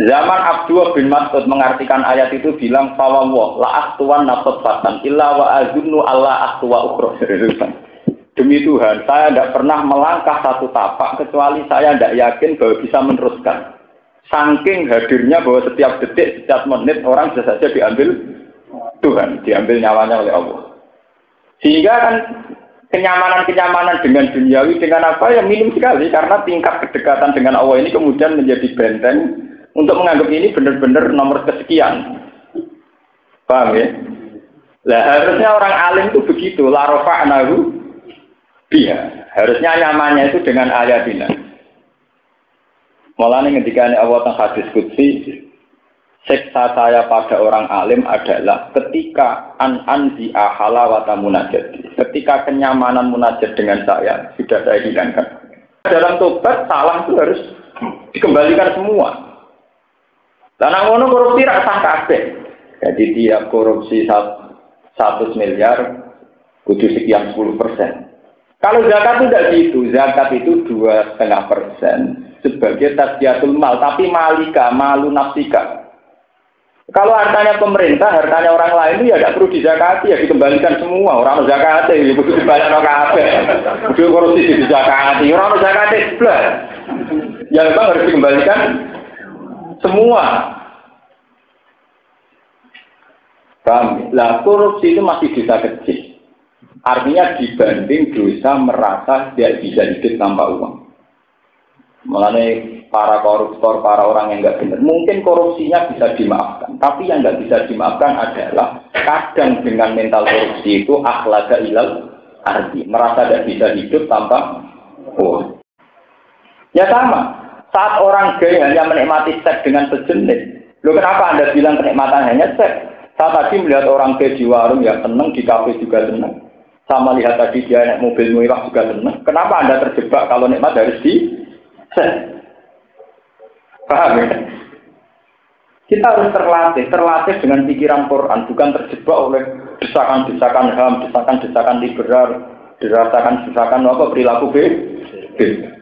Zaman Abdullah bin Mas'ud mengartikan ayat itu bilang fawwah la ahtuwan nafsatan illa wa azunnu alla ahtuwa ukhra. Demi Tuhan, saya tidak pernah melangkah satu tapak kecuali saya tidak yakin bahwa bisa meneruskan. Saking hadirnya bahwa setiap detik, setiap menit orang bisa saja diambil Tuhan, diambil nyawanya oleh Allah. Sehingga kan kenyamanan-kenyamanan dengan duniawi dengan apa yang minim sekali karena tingkat kedekatan dengan Allah ini kemudian menjadi benteng untuk menganggap ini benar-benar nomor kesekian. Paham ya? Lah harusnya orang alim itu begitu, la rafa'nahu biha. Harusnya nyamannya itu dengan ayatina. Mulane ketika Allah teng hadis qudsi, siksa saya pada orang alim adalah ketika anzi halawata munajat. Ketika kenyamanan munajat dengan saya sudah saya hilangkan. Dalam tobat salah itu harus dikembalikan semua. Karena ngono korupsi rasa kabeh. Jadi tiap korupsi 100 miliar kudu sekian 10%. Kalau zakat itu tidak gitu, zakat itu 2,5% sebagai tasbihatul mal, tapi malika, malu nafsika. Kalau hartanya pemerintah, hartanya orang lain itu ya tidak perlu dizakati, ya dikembalikan semua. Orang zakati, ya kudu dibayar kabeh. Kudu korupsi dizakati, orang zakati blas. Yang memang harus dikembalikan semua. Paham? Lah korupsi itu masih dosa kecil. Artinya dibanding dosa merasa tidak bisa hidup tanpa uang. Makanya para koruptor, para orang yang nggak benar, mungkin korupsinya bisa dimaafkan. Tapi yang nggak bisa dimaafkan adalah kadang dengan mental korupsi itu akhlaka ilal arti. Merasa tidak bisa hidup tanpa uang. Ya sama. Saat orang gay hanya menikmati seks dengan sejenis, loh kenapa Anda bilang kenikmatan hanya seks? Saya tadi melihat orang gay di warung ya senang, di kafe juga senang. Sama lihat tadi dia naik mobil mewah juga senang. Kenapa Anda terjebak kalau nikmat harus di seks? Paham ya? Kita harus terlatih dengan pikiran Quran, bukan terjebak oleh desakan-desakan HAM, desakan-desakan liberal, desakan-desakan apa perilaku bebas.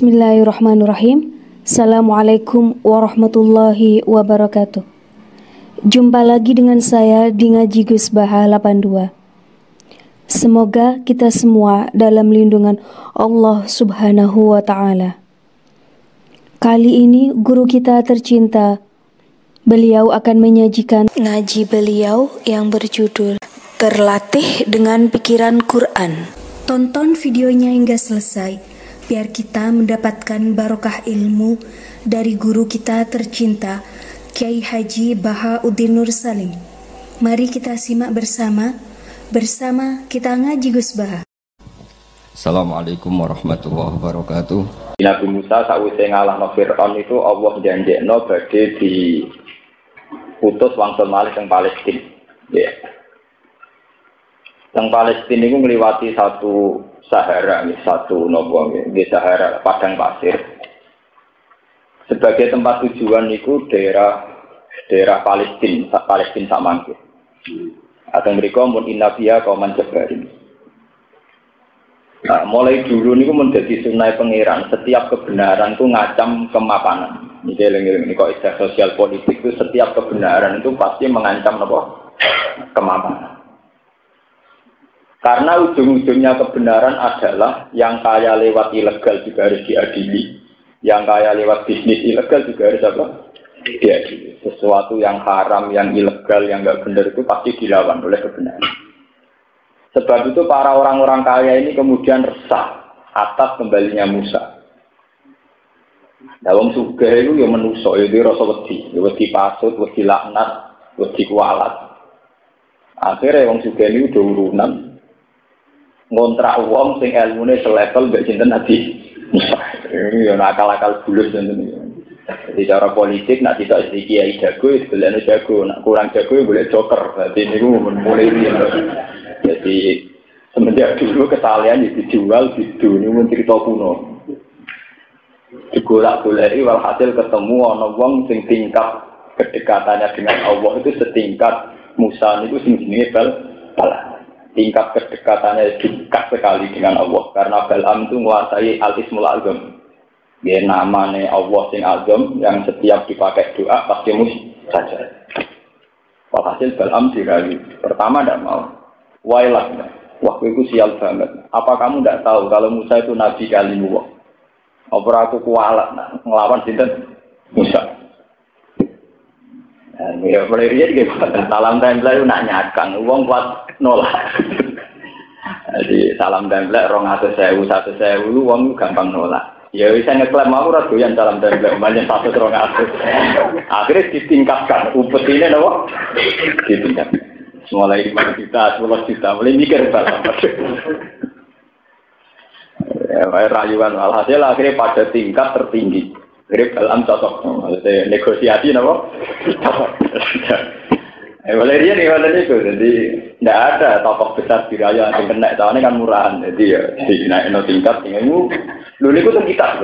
Bismillahirrahmanirrahim. Assalamualaikum warahmatullahi wabarakatuh. Jumpa lagi dengan saya di Ngaji Gus Baha 82. Semoga kita semua dalam lindungan Allah Subhanahu wa Ta'ala. Kali ini guru kita tercinta, beliau akan menyajikan ngaji beliau yang berjudul Terlatih dengan Pikiran Quran. Tonton videonya hingga selesai biar kita mendapatkan barokah ilmu dari guru kita tercinta, Kiai Haji Bahauddin Nur Salim. Mari kita simak bersama kita ngaji Gus Baha. Assalamualaikum warahmatullahi wabarakatuh. Nabi Musa sakwise ngalahno Firaun itu Allah janjekno badhe diutus wangsul malih teng Palestina. Ya. Teng Palestina itu ngliwati satu Sahara, satu nopo di Sahara, padang pasir. Sebagai tempat tujuan itu daerah Palestina samangke. Atau mereka mun innabiya kauman jabarin. Nah, mulai dulu niku menjadi sunai pangeran, setiap kebenaran itu ngacam kemapanan. Ini eling-eling kok istilah sosial politik itu setiap kebenaran itu pasti mengancam nopo kemapanan. Karena ujung-ujungnya kebenaran adalah yang kaya lewat ilegal juga harus diadili, yang kaya lewat bisnis ilegal juga harus apa? Diadili. Sesuatu yang haram, yang ilegal, yang nggak benar itu pasti dilawan oleh kebenaran. Sebab itu para orang-orang kaya ini kemudian resah atas kembalinya Musa. Dalam sugih itu yang menuso, itu rasa wedi pasut, wedi laknat, wedi kualat. Akhirnya wong sugih ini udah urunan. Ngontrak wong sing ilmune selevel mbek sinten Nabi Musa. Ini yo akal-akal bulus ngoten. Jadi cara politik nek tidak iki kiai jago itu belane jago, nek kurang jago boleh joker. Dadi niku mulai iki. Jadi semenjak dulu kesalahan dijual di dunia cerita kuno. digolak-goleki walhasil ketemu ana wong sing tingkat kedekatannya dengan Allah itu setingkat Musa itu sing jenenge Balaam. Tingkat kedekatannya dekat sekali dengan Allah karena Balaam itu menguasai al-ismul azam. Dia namanya Allah sing azam yang setiap dipakai doa pasti mustajab. Walhasil Balaam dirayu. Pertama tidak mau. Wailah. Wah, itu sial banget. Apa kamu tidak tahu kalau Musa itu nabi kalimullah? Apa aku kualat ngelawan sinten Musa? Ya, mulai dia juga salam tempel itu nak nyakang, uang kuat nolak. Jadi salam tempel 200.000, 100.000, uang gampang nolak. Ya bisa ngeklaim aku radoyan salam tempel, banyak 100, 200. Akhirnya ditingkatkan, upet ini nopo ditingkatkan. Mulai 5 juta, 10 juta, mulai mikir salam. Ya, rayuan alhasil akhirnya pada tingkat tertinggi. Grip dalam cocok, maksudnya negosiasi, napa? Valeria nih itu, jadi tidak ada tokoh besar di raya yang kena, soalnya kan murahan, jadi ya naik tingkat, dulu itu kita,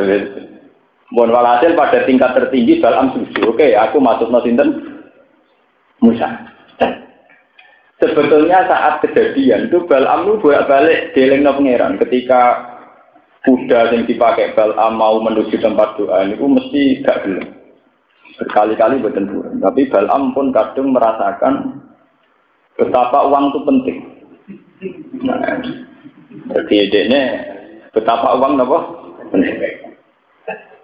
mohon walhasil pada tingkat tertinggi dalam susu, oke, aku masuk nosinten Musa. Sebetulnya saat kejadian itu Balaam itu bolak-balik delengno pangeran ketika kuda yang dipakai Balaam mau menuju tempat doa itu mesti gak gelem. Berkali-kali bertempur. Tapi Balaam pun kadang merasakan betapa uang itu penting. Nah, jadi ini betapa uang apa? Penting.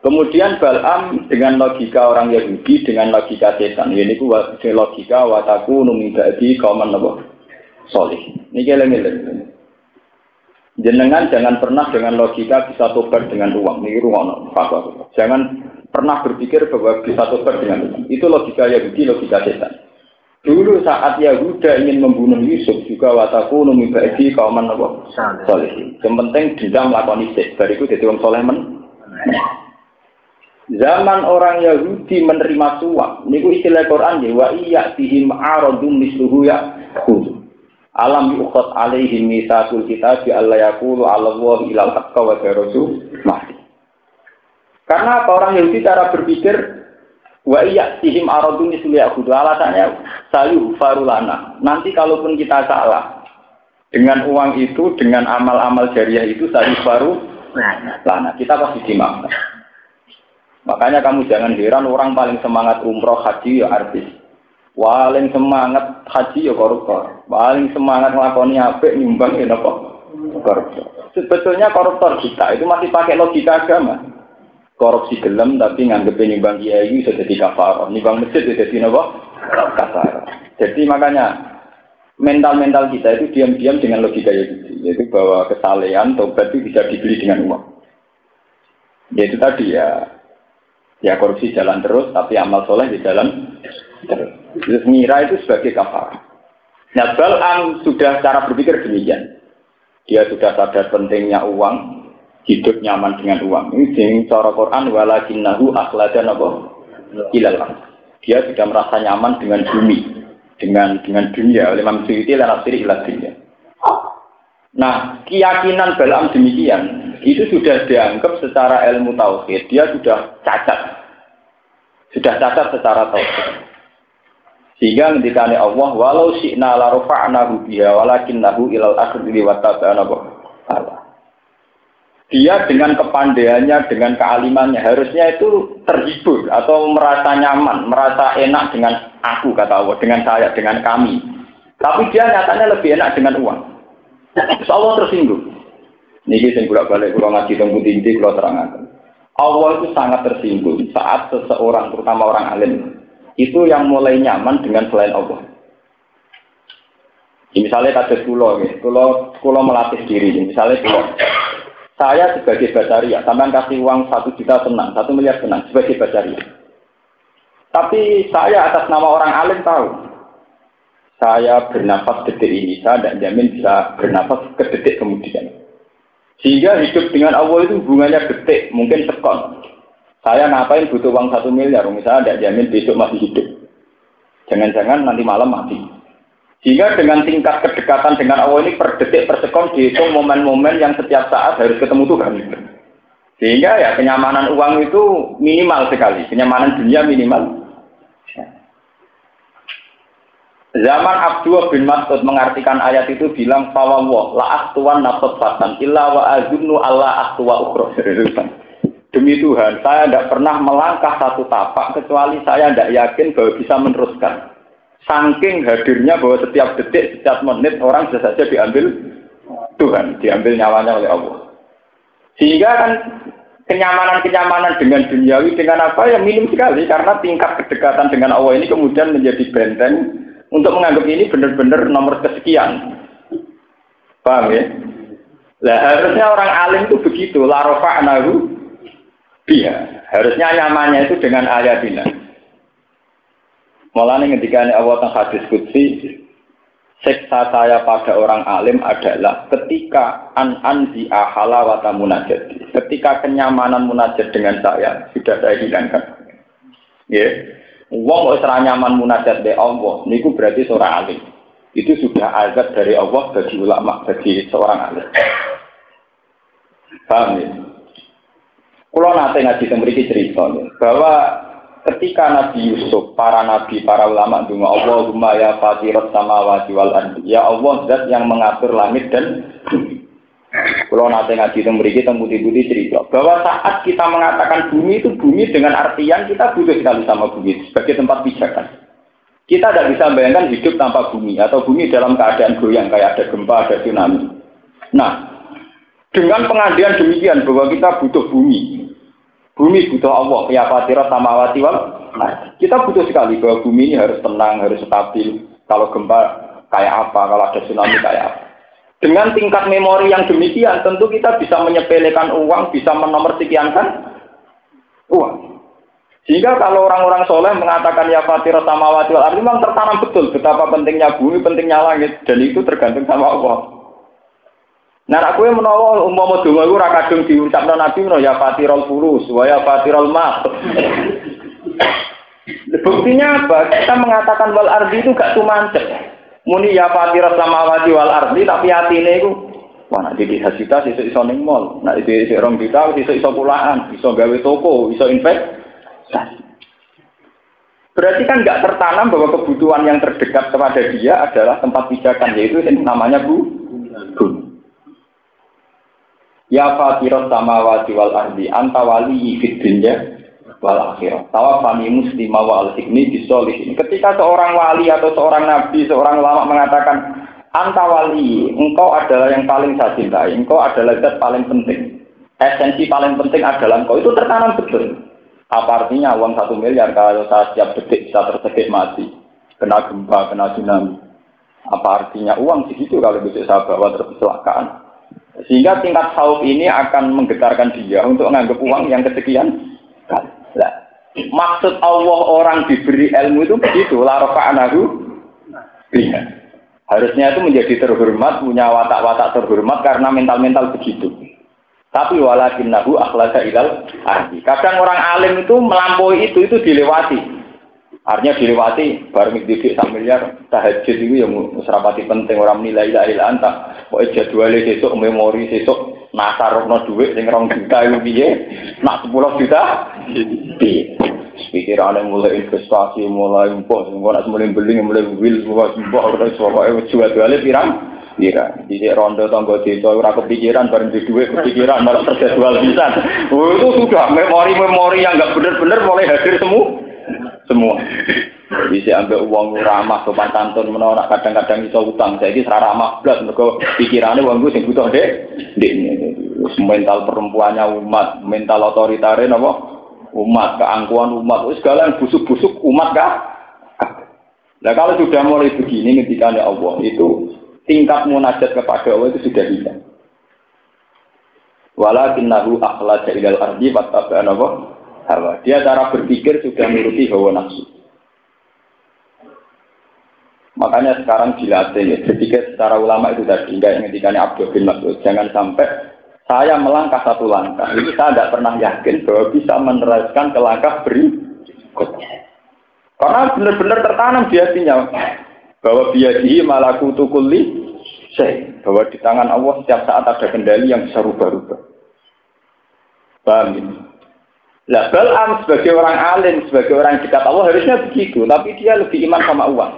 Kemudian Balaam dengan logika orang Yahudi dengan logika setan. Ini ku logika wataku numidadi kauman apa? Solih. Ini keleng-keleng. Jenengan jangan pernah dengan logika bisa tobat dengan uang. Ini ruang apa? Jangan pernah berpikir bahwa bisa tobat dengan uang. Itu logika Yahudi, logika setan. Dulu saat Yahuda ingin membunuh Yusuf juga wataku numibadi kauman apa? Soleh. Yang penting dendam lakoni sik. Bariku jadi wong soleh men. Zaman orang Yahudi menerima suap. Niku istilah Quran ya wa iya tihim aradum misluhu ya khudh. Alam yuqat alaihim misaqul kitab bi alla yaqulu ala Allah ilal haqqa wa rasul mahdi. Karena apa orang Yahudi cara berpikir wa iya tihim aradun isliya khudh alasannya sayu farulana. Nanti kalaupun kita salah dengan uang itu dengan amal-amal jariah itu sayu farulana kita pasti dimaafkan. Makanya kamu jangan heran orang paling semangat umroh haji ya artis. Paling semangat haji ya koruptor. Paling semangat ngelakoni apik nyumbang ya apa? Koruptor. Sebetulnya koruptor kita itu masih pakai logika agama. Korupsi gelem tapi nganggepin nyumbang kiai sudah jadi kafarah. Nyumbang masjid sudah jadi apa? Kafarah. Jadi makanya mental kita itu diam-diam dengan logika yaitu bahwa kesalehan tobat itu bisa dibeli dengan uang. Yaitu tadi ya korupsi jalan terus tapi amal soleh di jalan terus. Terus ngira itu sebagai kafarah. Nah, Balaam sudah cara berpikir demikian. Dia sudah sadar pentingnya uang, hidup nyaman dengan uang. Ini dengan cara Quran walakinnahu akhladan apa? Ilal. Dia sudah merasa nyaman dengan bumi, dengan dunia. Oleh Imam Suyuti lan asiri ila dunia. Nah, keyakinan Balaam demikian itu sudah dianggap secara ilmu tauhid. Dia sudah cacat. Sudah cacat secara tauhid. Sehingga ngendikane Allah walau syi'na la rafa'nahu biha walakinnahu ilal akhiri wa tabana Allah. Dia dengan kepandaiannya, dengan kealimannya harusnya itu terhibur atau merasa nyaman, merasa enak dengan aku kata Allah, dengan saya, dengan kami. Tapi dia nyatanya lebih enak dengan uang. Terus Allah tersinggung. Niki sing bolak-balik kula ngaji teng Putih kula terangaken. Allah itu sangat tersinggung saat seseorang terutama orang alim itu yang mulai nyaman dengan selain Allah. Misalnya kados kula melatih diri. Misalnya saya sebagai basaria, sampean kasih uang 1 juta senang, 1 miliar senang sebagai basaria. Tapi saya atas nama orang alim tahu, saya bernafas detik ini, saya tidak jamin bisa bernafas ke detik kemudian. Sehingga hidup dengan Allah itu hubungannya detik, mungkin sekon. Saya ngapain butuh uang 1 miliar, misalnya tidak jamin besok masih hidup. Jangan-jangan nanti malam mati. Sehingga dengan tingkat kedekatan dengan Allah ini per detik per sekon dihitung momen-momen yang setiap saat harus ketemu Tuhan. Sehingga ya kenyamanan uang itu minimal sekali, kenyamanan dunia minimal. Zaman Abdullah bin Mas'ud mengartikan ayat itu bilang fawwah la ahtuwan nafsatan illa wa azunnu alla ahtuwa ukhra. Demi Tuhan, saya tidak pernah melangkah satu tapak kecuali saya tidak yakin bahwa bisa meneruskan. Saking hadirnya bahwa setiap detik, setiap menit orang bisa saja diambil Tuhan, diambil nyawanya oleh Allah. Sehingga kan kenyamanan-kenyamanan dengan duniawi dengan apa ya minim sekali karena tingkat kedekatan dengan Allah ini kemudian menjadi benteng untuk menganggap ini benar-benar nomor kesekian. Paham ya? Lah harusnya orang alim itu begitu, la rafa'nahu biha. Harusnya nyamannya itu dengan ayatina. Mulane ketika Allah teng hadis qudsi, siksa saya pada orang alim adalah ketika anzi halawata munajat. Ketika kenyamanan munajat dengan saya sudah saya hilangkan. Ya. Wong wis ora nyaman munajat be Allah, niku berarti seorang alim. Itu sudah azab dari Allah bagi ulama, bagi seorang alim. Paham ya? Kalau nanti ngaji memiliki cerita bahwa ketika Nabi Yusuf, para nabi, para ulama dungo Allahumma ya fatirat samawati wal ardi, ya Allah zat yang mengatur langit dan bumi. Kalau nanti ngaji memiliki tembuti-tembuti cerita bahwa saat kita mengatakan bumi itu bumi dengan artian kita butuh sekali sama bumi sebagai tempat pijakan. Kita tidak bisa bayangkan hidup tanpa bumi atau bumi dalam keadaan goyang kayak ada gempa, ada tsunami. Nah, dengan pengandian demikian bahwa kita butuh bumi butuh Allah, ya fatirat samawati wal ardi. Kita butuh sekali bahwa bumi ini harus tenang, harus stabil. Kalau gempa kayak apa, kalau ada tsunami kayak apa. Dengan tingkat memori yang demikian, tentu kita bisa menyepelekan uang, bisa menomorsekiankan uang. Sehingga kalau orang-orang soleh mengatakan ya fatirat samawati wal ardi, memang tertanam betul betapa pentingnya bumi, pentingnya langit, dan itu tergantung sama Allah. Nah, aku yang menawa umpama donga iku ora kadung diucapno Nabi menawa ya fatirul furus, wa ya fatirul ma. Buktinya apa? Kita mengatakan wal ardi itu gak tumancep. Muni ya fatirat samawati wal ardi tapi atine iku wah nek iki hasita iso ning mall, nek iki 2 juta iso pulaan, iso gawe toko, iso investasi. Berarti kan enggak tertanam bahwa kebutuhan yang terdekat kepada dia adalah tempat pijakan, yaitu yang namanya bumi. Ya fatirat samawati wal ardi anta wali fid dunya wal akhirah. Tawaffani muslima wa alhiqni bisolihin. Ketika seorang wali atau seorang nabi, seorang ulama mengatakan anta wali, engkau adalah yang paling saya cintai, engkau adalah zat paling penting. Esensi paling penting adalah engkau, itu tertanam betul. Apa artinya uang 1 miliar kalau saya setiap detik bisa tersedek mati, kena gempa, kena tsunami. Apa artinya uang segitu kalau bisa saya bawa terkecelakaan. Sehingga tingkat khauf ini akan menggetarkan dia untuk menganggap uang yang kesekian kali. Nah, maksud Allah orang diberi ilmu itu begitu, la rafa'nahu biha. Harusnya itu menjadi terhormat, punya watak-watak terhormat karena mental-mental begitu. Tapi walakinnahu akhlasa ilal ardi. Kadang orang alim itu melampaui itu dilewati. Artinya dilewati bareng didik 1 miliar tahajud itu yang serapati penting orang menilai la ilaha illa pokoke jadwale sesuk memori sesuk nasarno dhuwit sing 2 juta iku piye nak 10 juta piye pikirane mulai investasi mulai impor ora mulai beli mulai wil ora pokoke jadwale pirang di rondo tangga desa ora kepikiran bareng di dhuwit kepikiran malah terjadwal pisan. Oh itu sudah memori-memori yang enggak benar-benar mulai hadir semua. Bisa ambil uang ramah sopan santun menawa kadang-kadang iso utang. Saiki ora ramah blas mergo pikirane wong ku sing butuh ndekne. Mental perempuannya umat, mental otoritare napa? Umat, keangkuhan umat, segala yang busuk-busuk umat kah? Nah kalau sudah mulai begini ketika Allah itu tingkat munajat kepada Allah itu sudah hilang. Walakinnahu akhlaja ilal ardi wattaba'a hawa. Dia cara berpikir sudah menuruti hawa nafsu. Makanya sekarang dilatih ya, berpikir secara ulama itu tadi, enggak yang ketika Abdul bin Mas'ud. Jangan sampai saya melangkah 1 langkah. Ini saya tidak pernah yakin bahwa bisa meneruskan ke langkah berikutnya. Karena benar-benar tertanam di hatinya bahwa biyadihi malakutu kulli syai', bahwa di tangan Allah setiap saat ada kendali yang bisa rubah-rubah. Paham ya? Lah Bal'am sebagai orang alim, sebagai orang dekat Allah harusnya begitu, tapi dia lebih iman sama uang.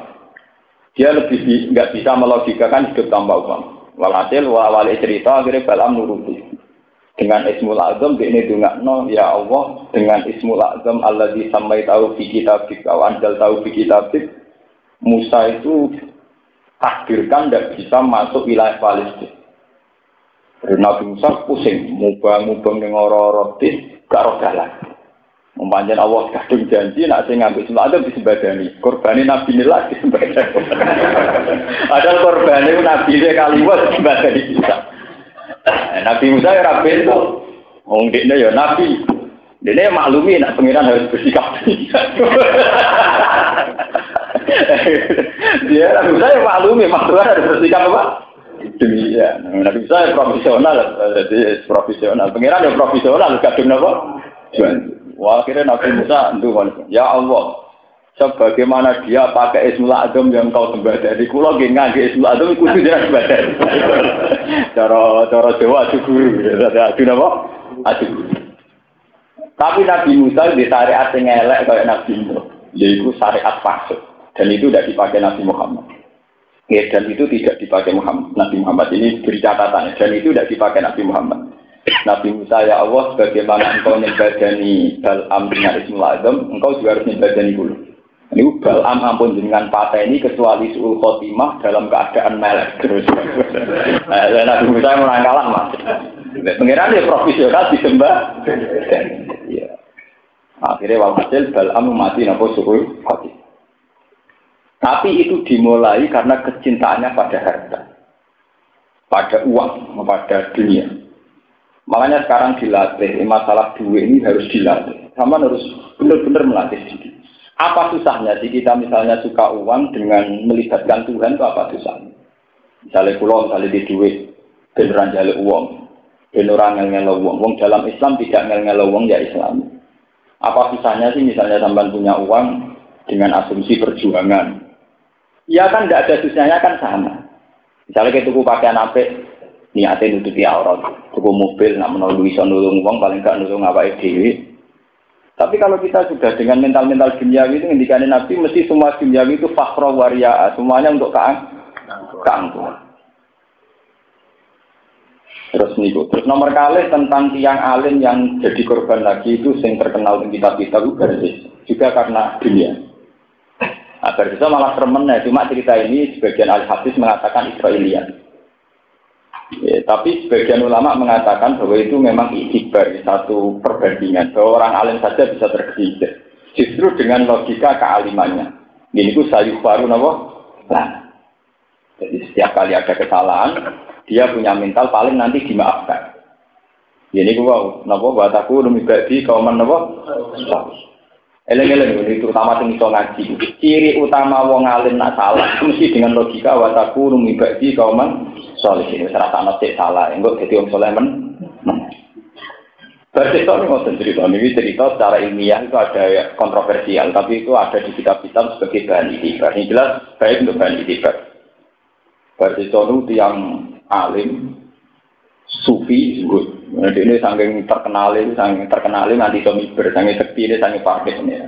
Dia lebih nggak bisa melogikakan hidup tanpa uang. Walhasil wali cerita akhirnya Bal'am nuruti. Dengan Ismul Azam ini dungakno ya Allah dengan Ismul Azam alladzi samaitahu fi kitabik wa anzal tahu fi kitabik. Musa itu takdirkan tidak bisa masuk wilayah Palestina. Nabi Musa pusing, mubang-mubang ning ora-ora gak roh dalan. Mempanjen Allah kadung janji nak sing ngambil semua ada disembadani. Korbane Nabi ini lagi disembadani. Ada korbane Nabi ini kaliwat disembadani bisa. Nabi Musa ya ora bento. Wong dekne ya Nabi. Dene maklumi nak pengiran harus bersikap. Dia Nabi Musa ya maklumi maksudnya harus bersikap apa? Demikian. Nabi Musa profesional, jadi profesional. Pengiran ya profesional, kadung apa? Wah, akhirnya Nabi Musa nduwun, ya Allah, sebagaimana dia pakai Ismul Azam yang kau sembah dari kula nggih ngangge Ismul Azam iku kudu dia sembah. Cara Jawa adu guru, adu napa? Adu. Tapi Nabi Musa di syariat sing elek kaya Nabi Musa, yaitu syariat fasik. Dan itu tidak dipakai Nabi Muhammad. Ya, dan itu tidak dipakai Nabi Muhammad ini beri catatan dan itu tidak dipakai Nabi Muhammad. Nabi Musa ya Allah bagaimana engkau nyembadani Bal'am dengan Ismul Azam engkau juga harus nyembadani dulu. Ini Bal'am ampun dengan pateni kecuali suul khotimah dalam keadaan melek terus. Nabi Musa mulai kalah mas. Pengiran dia profesional disembah. Ya. Akhirnya walhasil Bal'am mati napa suul khotimah. Tapi itu dimulai karena kecintaannya pada harta, pada uang, pada dunia. Makanya sekarang dilatih, masalah duit ini harus dilatih. Sama harus benar-benar melatih diri. Apa susahnya sih kita misalnya suka uang dengan melibatkan Tuhan itu apa susahnya? Misalnya pulau, misalnya di duit, beneran jaluk uang, beneran ngel-ngel uang. Dalam Islam tidak ngel-ngel uang ya Islam. Apa susahnya sih misalnya sampai punya uang dengan asumsi perjuangan? Ya kan tidak ada susahnya kan sama. Misalnya kita tuku pakaian apik, niatnya nutupi aurat, tuku mobil, nak menolong bisa nulung uang, paling gak nulung awake dhewe. Tapi kalau kita sudah dengan mental-mental duniawi itu, ngendikane Nabi mesti semua duniawi itu fakhra wariya, semuanya untuk keangkuhan. Terus nomor kali tentang tiang alim yang jadi korban lagi itu yang terkenal di kitab-kitab juga karena dunia. Agar bisa malah termennya, cuma cerita ini sebagian al-hadis mengatakan Israiliyat. Ya, tapi sebagian ulama mengatakan bahwa itu memang iktibar, satu perbandingan, bahwa orang alim saja bisa tergelincir. Justru dengan logika kealimannya. Ini itu sayuh baru nah. Jadi setiap kali ada kesalahan, dia punya mental paling nanti dimaafkan. Ini gua bataku demi bagi kauman eleng-eleng itu terutama sing iso ngaji. Ciri utama wong alim nak salah mesti dengan logika wataku numibadi kauman saleh ini serasa nek salah engko dadi wong saleh men. Berarti kalau ngoten cerita secara ilmiah itu ada kontroversial tapi itu ada di kitab-kitab sebagai bahan itibar. Ini jelas baik untuk bahan itibar. Berarti itu yang alim sufi good. Nah, ini saking terkenal nanti somiber, saking sekti ini, saking parkir ini.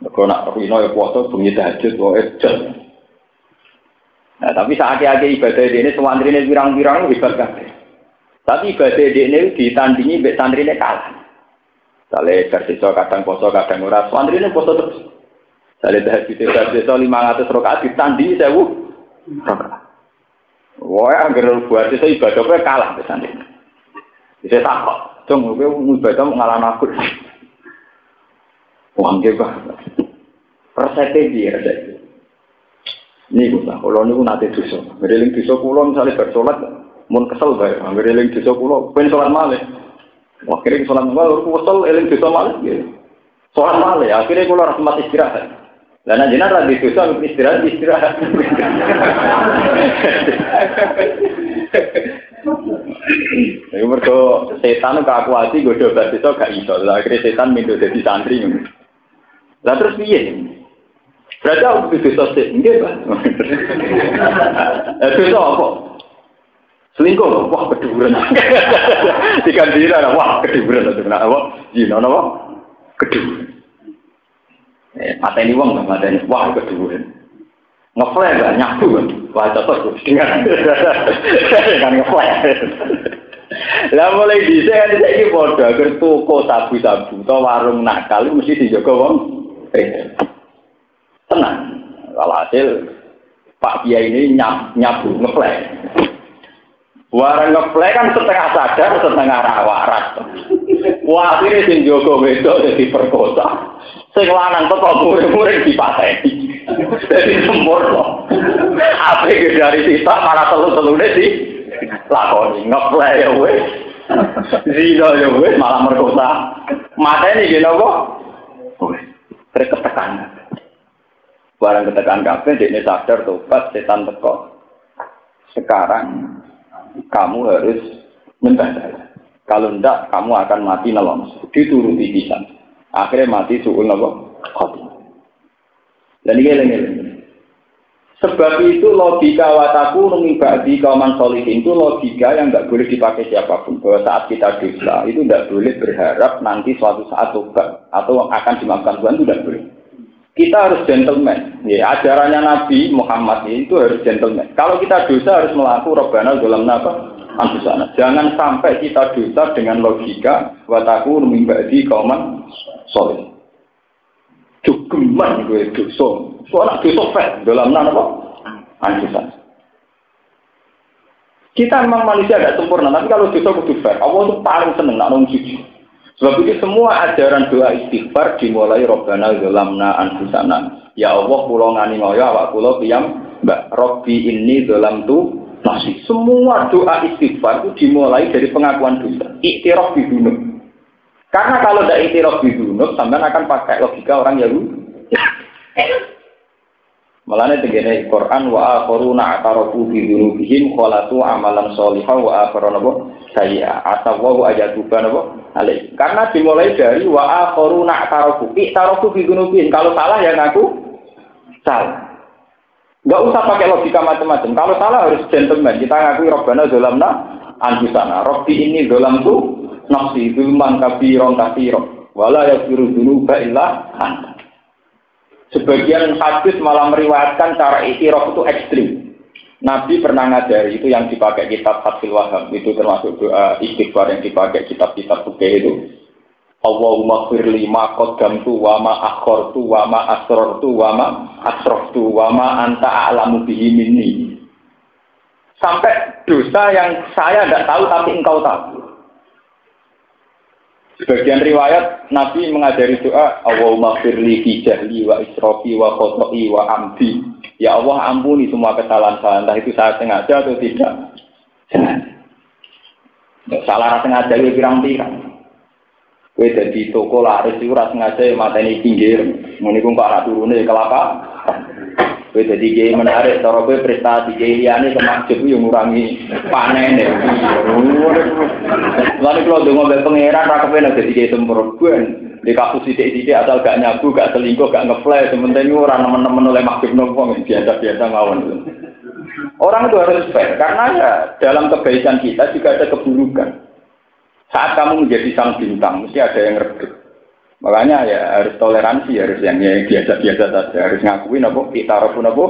Kalau nak perwino ya puasa, bunyi tahajud, nah, tapi saat-saat ibadah ini, santri ini pirang-pirang hebat kabeh. Tapi ibadah ini ditandingi, santri ini kalah. Misalnya bersisa kadang poso, kadang ora, santri ini poso terus. Misalnya tahajud 500 rakaat ditandingi 1000 rakaat. Wah, anggar buat itu ibadah kalah di santri. Bisa takut, cung, gue ibadah mengalami aku. Wang juga, persepsi dia ada. Ini gue kalau ini nanti dosa, ngeriling dosa pulau misalnya bersolat, mun kesel bayar, ngeriling dosa pulau, pengen sholat malam. Wah, kira sholat malam, aku kesel, eling dosa malam, sholat malam, akhirnya gue harus mati istirahat. Dan aja nanti dosa istirahat. Jadi mereka setan keakuasi gue coba itu gak iso. Akhirnya setan minta jadi santri. Lah terus piye? Berarti aku bisa sosial, enggak Pak? Dosa apa? Selingkuh loh, wah keduren. Diganti wah keduren itu kena apa? Zina apa? Keduren. Mateni wong mateni wah keduren. Ngeflash gak nyabu kan? Wah cocok dengan kan ngeflash. Lah mulai dhisik kan saiki padha agar toko sabu-sabu utawa warung nakal mesti dijaga wong. Tenang. Walhasil Pak Kiai ini nyabu ngeflash. Warang ngeflash kan setengah sadar, setengah waras. Wah, akhirnya sing jaga wedok dadi perkosa. Sing lanang teko murid-murid dipateni. Dadi sempurna. Apa dari sisa para telu-telune sih? Lakoni ngeflash ya wis. Zina ya wis malah merkosa. Mateni nggih napa? Wis. Ketekan. Barang ketekan kabeh dekne sadar tobat setan teko. Sekarang kamu harus minta saya. Kalau tidak, kamu akan mati nelongs. Dituruti pisan. Akhirnya mati suul apa? Khotimah. Dan ini. Sebab itu logika wataku numibadi kauman solihin itu logika yang tidak boleh dipakai siapapun. Bahwa saat kita dosa itu tidak boleh berharap nanti suatu saat tobat atau akan dimaafkan Tuhan, itu tidak boleh. Kita harus gentleman. Ya, ajarannya Nabi Muhammad itu harus gentleman. Kalau kita dosa harus melakukan Rabbana zalamna anfusana. Jangan sampai kita dosa dengan logika wataku min ba'di qauman sholih. Cukuman gue dosa. Soalnya dosa fair zalamna apa? Anfusana. Kita memang manusia tidak sempurna, tapi kalau dosa kudu fair. Allah itu paling seneng nak nang jujur. Sebab itu semua ajaran doa istighfar dimulai Rabbana zalamna anfusana. Ya Allah kula nganiaya awak kula piyam Mbak Robbi inni zalamtu nafsi. Semua doa istighfar itu dimulai dari pengakuan dosa. Iktiraf bidunub. Karena kalau tidak iktiraf bidunub, sampean akan pakai logika orang Yahudi. Malane tegene Quran wa akharuna atarafu bi dzunubihim khalatu amalan sholihan wa akharuna sayya atawa ajatuban apa alai. Karena dimulai dari wa akharuna atarafu bi dzunubihim, kalau salah ya ngaku salah. Enggak usah pakai logika macam-macam. Kalau salah harus gentleman. Kita ngakui Rabbana zalamna anfusana. Rabbi inni zalamtu nafsi dzulman katsiran wala yaghfiru dzunuba illa anta. Sebagian hadis malah meriwayatkan cara iktiraf itu ekstrim. Nabi pernah ngajari itu yang dipakai kitab Fathul Wahhab, itu termasuk doa istighfar yang dipakai kitab-kitab fikih itu. Allahumma firli ma qaddamtu wa ma akhartu wa ma asrartu wa ma asraftu wa ma anta a'lamu bihi minni. Sampai dosa yang saya tidak tahu tapi engkau tahu. Sebagian riwayat Nabi mengajari doa Allahumma firli fi jahli wa israfi wa khoto'i wa amdi. Ya Allah ampuni semua kesalahan saya, entah itu saya sengaja atau tidak. Salah sengaja ya pirang-pirang. Kowe dadi toko laris iku ora sengaja ya mateni pinggir. Ngene iku kok ora turune kelapa. Kowe dadi kiai menarik cara kowe prestasi kiai liyane kemakjub yo ngurangi panene. Lalu kalau dongo mbek pangeran ra kepen dadi kiai tempur ben. Di kasus sithik-sithik asal gak nyabu, gak selingkuh, gak ngeflash, sementing ora nemen-nemen oleh makjub nopo biasa-biasa mawon. Orang itu harus fair karena ya dalam kebaikan kita juga ada keburukan. Saat kamu menjadi sang bintang, mesti ada yang redup. Makanya ya harus toleransi, harus yang biasa-biasa saja. Harus ngakuin apa, kita rapun apa,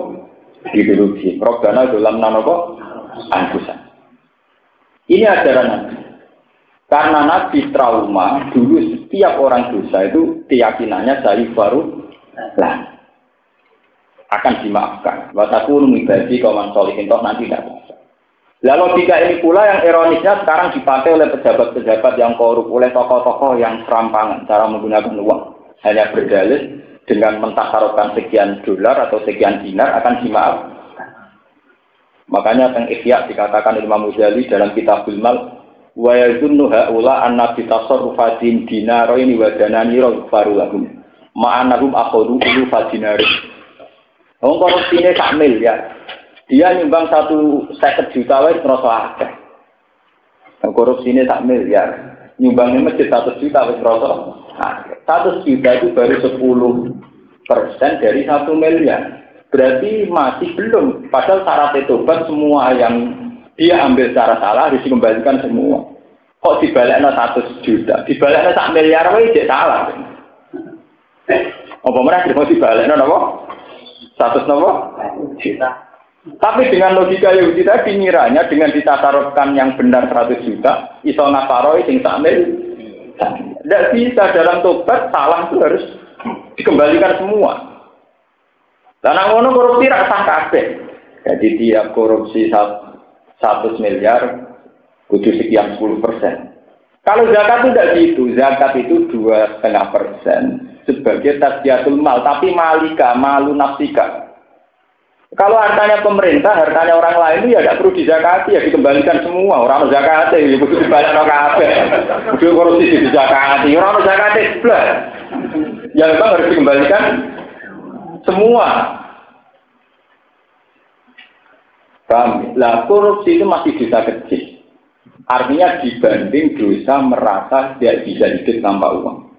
ideologi. Robbana zalamna apa, anfusan. Ini ajaran Nabi. Karena Nabi trauma, dulu setiap orang dosa itu keyakinannya dari baru lah akan dimaafkan. Wasaku numibadi kauman sholihin toh nanti tidak bisa. Lalu logika ini pula yang ironisnya sekarang dipakai oleh pejabat-pejabat yang korup, oleh tokoh-tokoh yang serampangan cara menggunakan uang. Hanya berdalih dengan mentasarufkan sekian dolar atau sekian dinar akan dimaafkan. Makanya teng Ihya dikatakan Imam Ghazali dalam Kitabul Mal wa yazunnu haula anna bi tasarrufatin dinaraini wa dananira faru lahum ma'anahum akhadhu ulu fadinari. Wong korupsine sak miliar. Dia nyumbang 150 juta wis ngrasa akeh. Korupsine sak miliar. Nyumbangnya masjid 100 juta wis ngrasa akeh. 100 juta itu baru 10% dari 1 miliar. Berarti masih belum. Padahal syarat tobat semua yang Dia ambil secara salah, harus dikembalikan semua. Kok dibalekno 100 juta? Dibalekno 1 miliar wae cek salah. Apa meneh mau dibalekno napa? 100 napa? Juta. Tapi dengan logika Yahudi tadi ngiranya dengan ditatarufkan yang benar 100 juta, iso ngaparoi sing 1 miliar. Tidak bisa dalam tobat salah itu harus dikembalikan semua. Dan ngono korupsi ra sah kabeh. Jadi tiap korupsi 100 miliar kudu sekian 10%. Kalau zakat itu tidak gitu, zakat itu 2,5% sebagai tasbihatul mal, tapi malika, malu nafsika. Kalau hartanya pemerintah, hartanya orang lain itu ya tidak perlu dizakati, ya dikembalikan semua. Orang zakat ya kudu dibalikno kabeh. Kudu korupsi dizakati, orang zakat blas. Ya memang harus dikembalikan semua. Lah korupsi itu masih dosa kecil. Artinya dibanding dosa merasa tidak bisa hidup tanpa uang.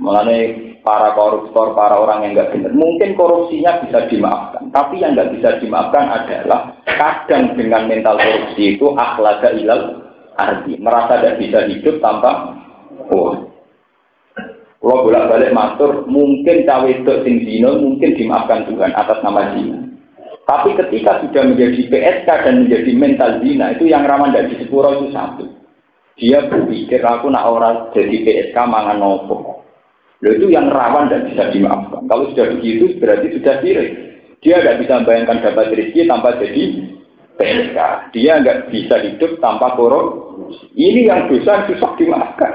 Mengenai para koruptor, para orang yang nggak benar, mungkin korupsinya bisa dimaafkan. Tapi yang nggak bisa dimaafkan adalah kadang dengan mental korupsi itu akhlaka ilal arti, merasa tidak bisa hidup tanpa uang. Kalau bolak-balik matur, mungkin cawe wedok sing zina mungkin dimaafkan Tuhan atas nama zina. Tapi ketika sudah menjadi PSK dan menjadi mental zina, itu yang rawan dari sepuro itu satu. Dia berpikir aku nak orang jadi PSK mangan nopo. Lalu itu yang rawan dan bisa dimaafkan. Kalau sudah begitu berarti sudah sirik. Dia tidak bisa membayangkan dapat rezeki tanpa jadi PSK. Dia nggak bisa hidup tanpa korupsi. Ini yang dosa susah dimaafkan.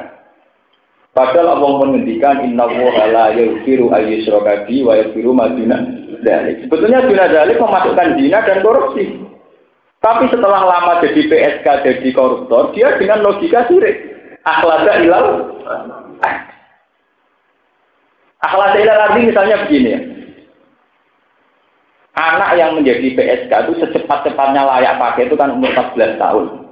Padahal Allah menghentikan innallaha la yaghfiru ayyushraka bihi wa yaghfiru ma duna dzalik. Sebetulnya duna dzalik memasukkan zina dan korupsi. Tapi setelah lama jadi PSK, jadi koruptor, dia dengan logika sirik. Akhlasa ilal. Akhlasa ilal arti misalnya begini ya. Anak yang menjadi PSK itu secepat-cepatnya layak pakai itu kan umur 14 tahun.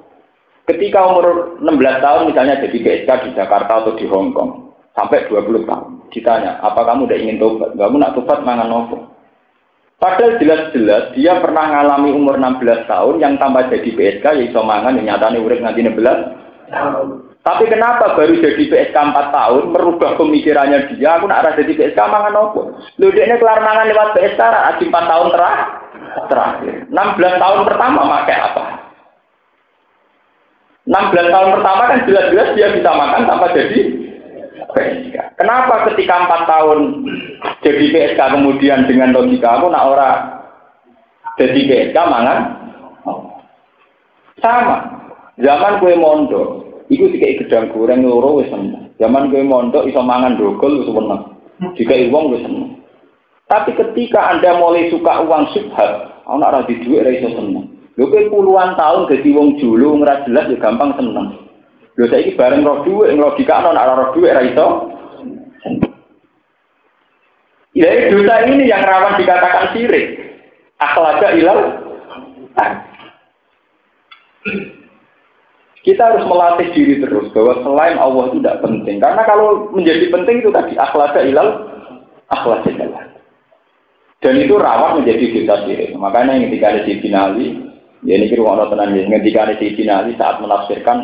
Ketika umur 16 tahun misalnya jadi PSK di Jakarta atau di Hong Kong sampai 20 tahun, ditanya, apa kamu udah ingin tobat? Kamu nak tobat mangan nopo? Padahal jelas-jelas dia pernah ngalami umur 16 tahun yang tambah jadi PSK ya iso mangan yang nyatane urip nganti 16 tahun. Tapi kenapa baru jadi PSK 4 tahun merubah pemikirannya dia, aku nak jadi PSK mangan nopo? Lho dekne kelar mangan lewat PSK di 4 tahun terakhir. 16 tahun pertama pakai apa? 16 tahun pertama kan jelas-jelas dia bisa makan tanpa jadi PSK. Kenapa ketika 4 tahun jadi PSK kemudian dengan logika aku nak ora jadi PSK mangan? Sama. Zaman kue mondok, iku dikai gedang goreng loro wis seneng. Zaman kue mondok iso mangan dogol wis seneng. Dikai wong wis seneng. Tapi ketika Anda mulai suka uang subhat, ana ora di dhuwit ora iso seneng. Lho kowe puluhan tahun dadi wong julu ora jelas ya gampang seneng. Lho saiki bareng roh dhuwit logikane nek ora roh dhuwit ora iso. Ya dosa ini yang rawan dikatakan syirik. Akhlaka ilal. Kita harus melatih diri terus bahwa selain Allah itu tidak penting. Karena kalau menjadi penting itu tadi akhlaka ilal ilal. Dan itu rawan menjadi dosa syirik. Makanya yang ketika ada di finali, ya ini kira orang tenan ya. Ketika ada di finali saat menafsirkan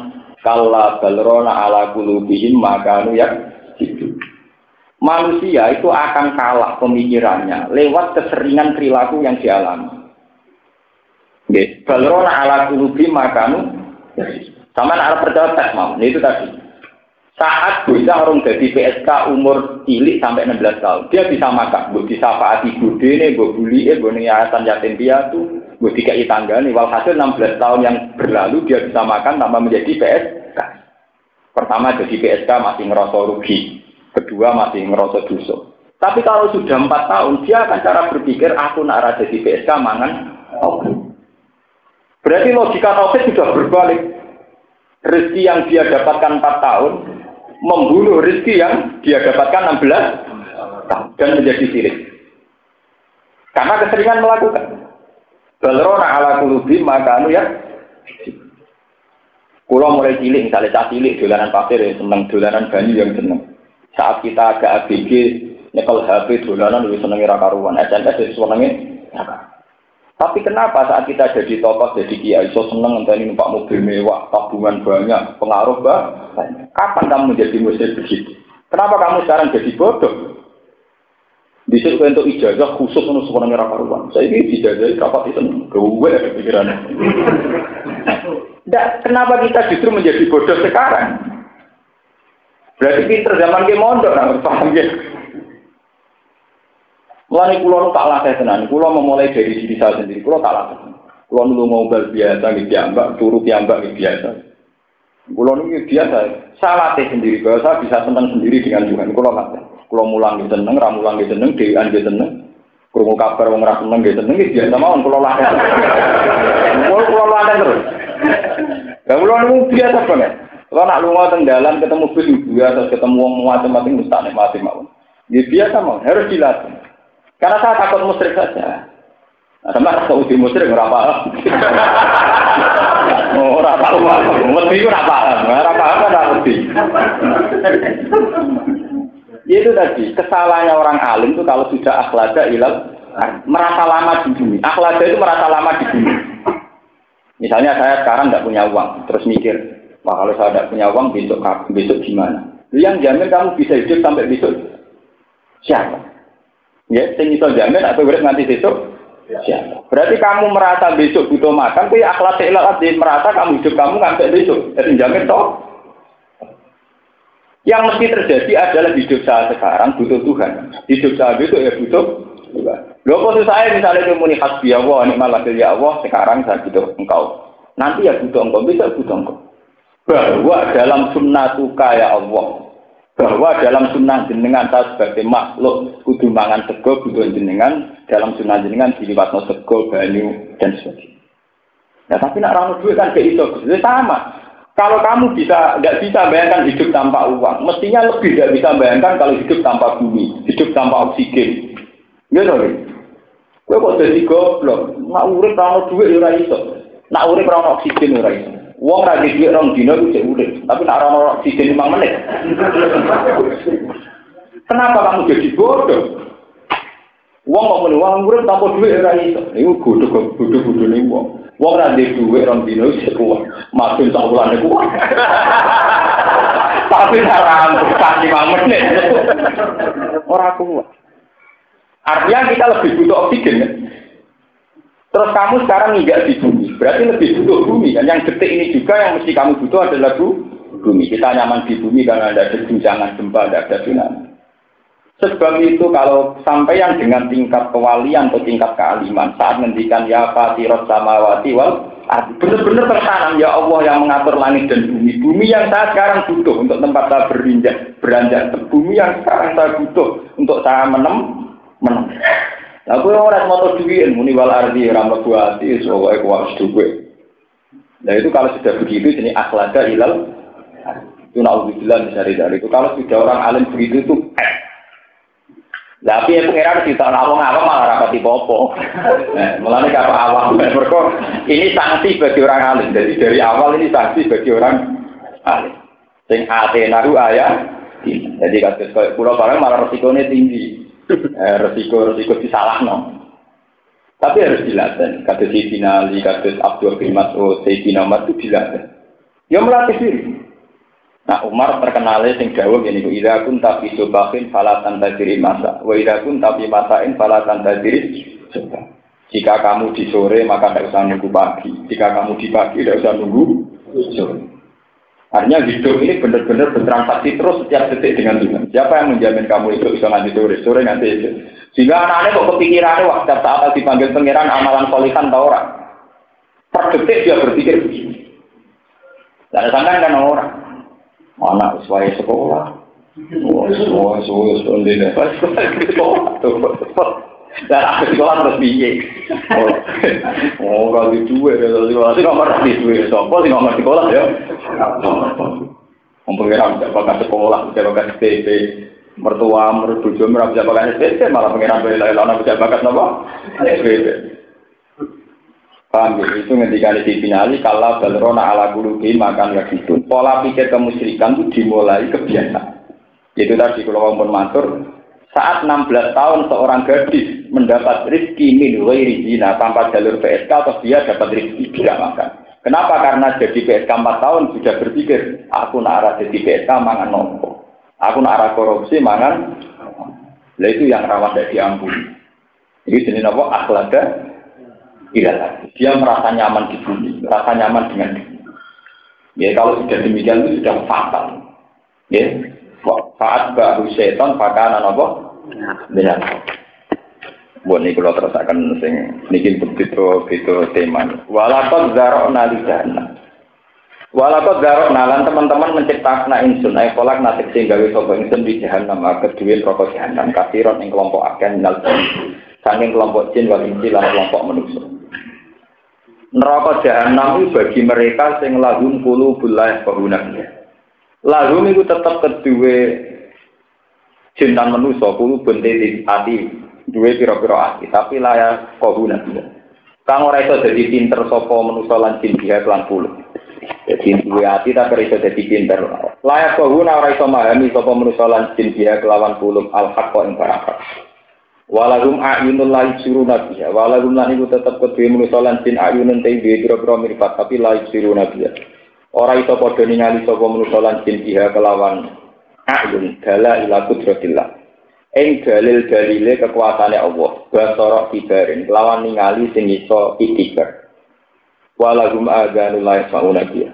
kalla balrona ala qulubihim makanu yak hidup. Manusia itu akan kalah pemikirannya lewat keseringan perilaku yang dialami. Nggih, balrona ala qulubihim makanu sama arah percaya tes mau. Nah, itu tadi. Saat bisa orang jadi PSK umur cilik sampai 16 tahun, dia bisa makan, buat disafaati budene, buat bulie, buat yayasan yatim piatu, buat dikai tanggane. Walhasil 16 tahun yang berlalu dia bisa makan tanpa menjadi PSK. Pertama jadi PSK masih ngerasa rugi, kedua masih ngerasa dosa. Tapi kalau sudah 4 tahun, dia akan cara berpikir aku nak ra jadi PSK mangan. Berarti logika tauhid sudah berbalik. Rezeki yang dia dapatkan 4 tahun membunuh rezeki yang dia dapatkan 16 tahun dan menjadi syirik. Karena keseringan melakukan. Balrona ala qulubi makanu ya. Kulo mulai cilik, misalnya cah cilik dolanan pasir yang seneng, dolanan banyu yang seneng. Saat kita agak ABG nyekel HP dolanan lebih seneng ra karuan, SMS lebih senenge. Tapi kenapa saat kita jadi tokoh, jadi kiai, so seneng ngenteni numpak mobil mewah, tabungan banyak, pengaruh banyak. Kapan kamu menjadi muslim begitu? Kenapa kamu sekarang jadi bodoh? Disuruh untuk ijazah khusus untuk sebenarnya karuan. Saya ini ijazah rapat itu gue pikirannya. Kenapa kita justru menjadi bodoh sekarang? Berarti pinter zaman ke mondok, paham ya? Mulai pulau tak latih tenan, pulau memulai dari diri saya sendiri, pulau tak latih. Pulau dulu ngobrol biasa, biambak, turu biambak biasa. Pulau ini biasa, saya latih sendiri, bahwa saya bisa senang sendiri dengan Tuhan. Pulau latih, pulau mulang di seneng, ramulang di seneng, dewan di seneng, kurung kabar wong ra seneng di seneng, biasa mawon pulau latih. Pulau latih terus. Pulau ini biasa banget. Kalau nak lunga tenggalan ketemu bis biasa, ketemu wong macam-macam mesti nikmati mawon. Dia biasa mawon, harus dilatih. Karena saya takut musyrik saja. Nah, sama takut uji musyrik ora paham. Ora paham. Mesti ora paham. Ora paham kan mesti. Itu tadi, kesalahannya orang alim itu kalau sudah akhlada ilal merasa lama di bumi. Akhlada itu merasa lama di bumi. Misalnya saya sekarang enggak punya uang, terus mikir, wah kalau saya enggak punya uang besok gimana? Yang jamin kamu bisa hidup sampai besok siapa? Ya, sing iso jamin atau urip nganti besok. Siapa? Berarti kamu merasa besok butuh makan, kuwi akhlak ilal merasa kamu hidup kamu sampai besok. Jadi jamin toh. Yang mesti terjadi adalah hidup saya sekarang butuh Tuhan. Hidup saya besok ya butuh Tuhan. Lho kok saya misalnya muni hasbi Allah, nikmat wakil ya Allah, sekarang saya butuh engkau. Nanti ya butuh engkau, besok butuh engkau. Bahwa dalam sunnatuka ya Allah. Bahwa dalam sunnah jenengan saya sebagai makhluk kudu mangan sego kudu jenengan dalam sunnah jenengan diliwatno sego banyu dan sebagainya. Nah tapi nak rano duit kan kayak itu sama. Kalau kamu nggak bisa bayangkan hidup tanpa uang, mestinya lebih nggak bisa bayangkan kalau hidup tanpa bumi, hidup tanpa oksigen. Gitu nih. Gue kok jadi goblok. Nak urip rano duit ora iso. Nak urip rano oksigen ora iso. Wong ra duwe rong dina ku cek urip, tapi nek ora oksigen 5 menit. Kenapa kamu jadi bodoh? Wong kok muni wong urip tanpa duit ora iso. Iku bodoh-bodone wong. Wong ra duwe rong dina wis kuat. Maksud sak wulane kuat. Tapi ora pasti 5 menit. Ora kuat. Artinya kita lebih butuh oksigen kan? Terus kamu sekarang nggak di bumi, berarti lebih butuh bumi kan? Yang detik ini juga yang mesti kamu butuh adalah bumi. Kita nyaman di bumi karena ada guncangan gempa, ada tsunami. Sebab itu kalau sampai yang dengan tingkat kewalian atau tingkat kealiman saat menghentikan ya fatirot samawati wal benar-benar tertanam ya Allah yang mengatur langit dan bumi. Bumi yang saya sekarang butuh untuk tempat saya beranjak. Bumi yang sekarang saya butuh untuk saya menem. Aku orang motor duit, muni wal ardi ramah buati, soalnya kuat duit. Nah itu kalau sudah begitu, jadi akhlada ilal. Itu naudzubillah dari itu. Kalau sudah orang alim begitu itu tapi yang pengiran kita ngawang-ngawang malah rapati popo. Mulanya apa awam? Ini sanksi bagi orang alim. Jadi dari awal ini sanksi bagi orang alim. Sing atenaru ayah. Jadi kasus pulau barang malah resikonya tinggi. Resiko disalahno. Tapi harus dilatih. Kasus Sidinali, kasus Abdul bin Mas'ud, Sayyidina Umar itu dilatih. Ya melatih diri. Nah Umar terkenalnya sing dawuh ngene iku ida kun tapi subahin falatan tadiri masa wa ida kun tapi masain falatan tadiri subuh. Jika kamu di sore maka tidak usah nunggu pagi. Jika kamu di pagi tidak usah nunggu sore. Artinya hidup ini benar-benar bertransaksi terus setiap detik dengan Tuhan. Siapa yang menjamin kamu itu bisa nanti sore nanti itu. Sehingga anak-anak kok kepikirannya waktu saat dipanggil pangeran amalan solihan atau orang. Per detik dia berpikir begini. Dan sangkan kan orang. Anak sesuai sekolah. Sekolah. Dan akhir sekolah terus biye. Kalau di duit, kalau di nomor di duit, sopo di nomor sekolah ya. Pengiran bisa pakai sekolah, bisa pakai SPP, mertua, mertuju, bisa pakai SPP, malah pengiran bela-bela bisa pakai apa? SPP. Paham ya? Itu ketika dipinali kalau balrona ala guluki makan itu pola pikir kemusyrikan itu dimulai kebiasaan. Itu tadi kalau pun matur Saat 16 tahun seorang gadis mendapat rezeki min ghairi zina tanpa jalur PSK atau dia dapat rezeki tidak makan. Kenapa? Karena jadi PSK 4 tahun sudah berpikir, aku nak arah jadi PSK mangan nopo. Aku nak arah korupsi mangan. Lah itu yang rawan dari diampuni. Jadi jenis apa? Akhlada tidak. Dia merasa nyaman di bumi, merasa nyaman dengan diri. Ya kalau sudah demikian itu sudah fatal. Ya. Saat bahu setan pakaian apa? Benar. Buat ini kalau terus akan sing niki begitu tema. Walakot zarokna lidana. Walakot zarokna lan teman-teman menciptakan insun. Ayo kolak nasib sehingga wisopo insun di jahanam. Kedua rokok jahanam. Kafiron yang kelompok agen minal jin. Saking kelompok jin wal insi lan kelompok manusia. Neraka jahanam itu bagi mereka sing lahum qulubul la yafqahuna. Lahum itu tetap kedua jintan manusia, kulo bente ati, dua pira-pira ati, tapi layak kohuna. Kang ora iso dadi pinter sapa manusia lan jin dia lan kulo. Jadi dua ati tak iso dadi pinter. Layak kohuna ora iso memahami sapa manusia lan jin dia kelawan kulo al-haqq ing baraka. Walahum a'yunul la yusiruna biha. Walahum lan iku tetep kedua manusia lan jin a'yunun te dhewe pira-pira mirpat tapi la yusiruna biha. Ora iso padha ningali sapa manusa lan jin biha kelawan ayun dala ila qudratillah. Ing dalil-dalile kekuasaane Allah, basara kibarin kelawan ningali sing iso itibar. Walahum aganul la yasmauna biha.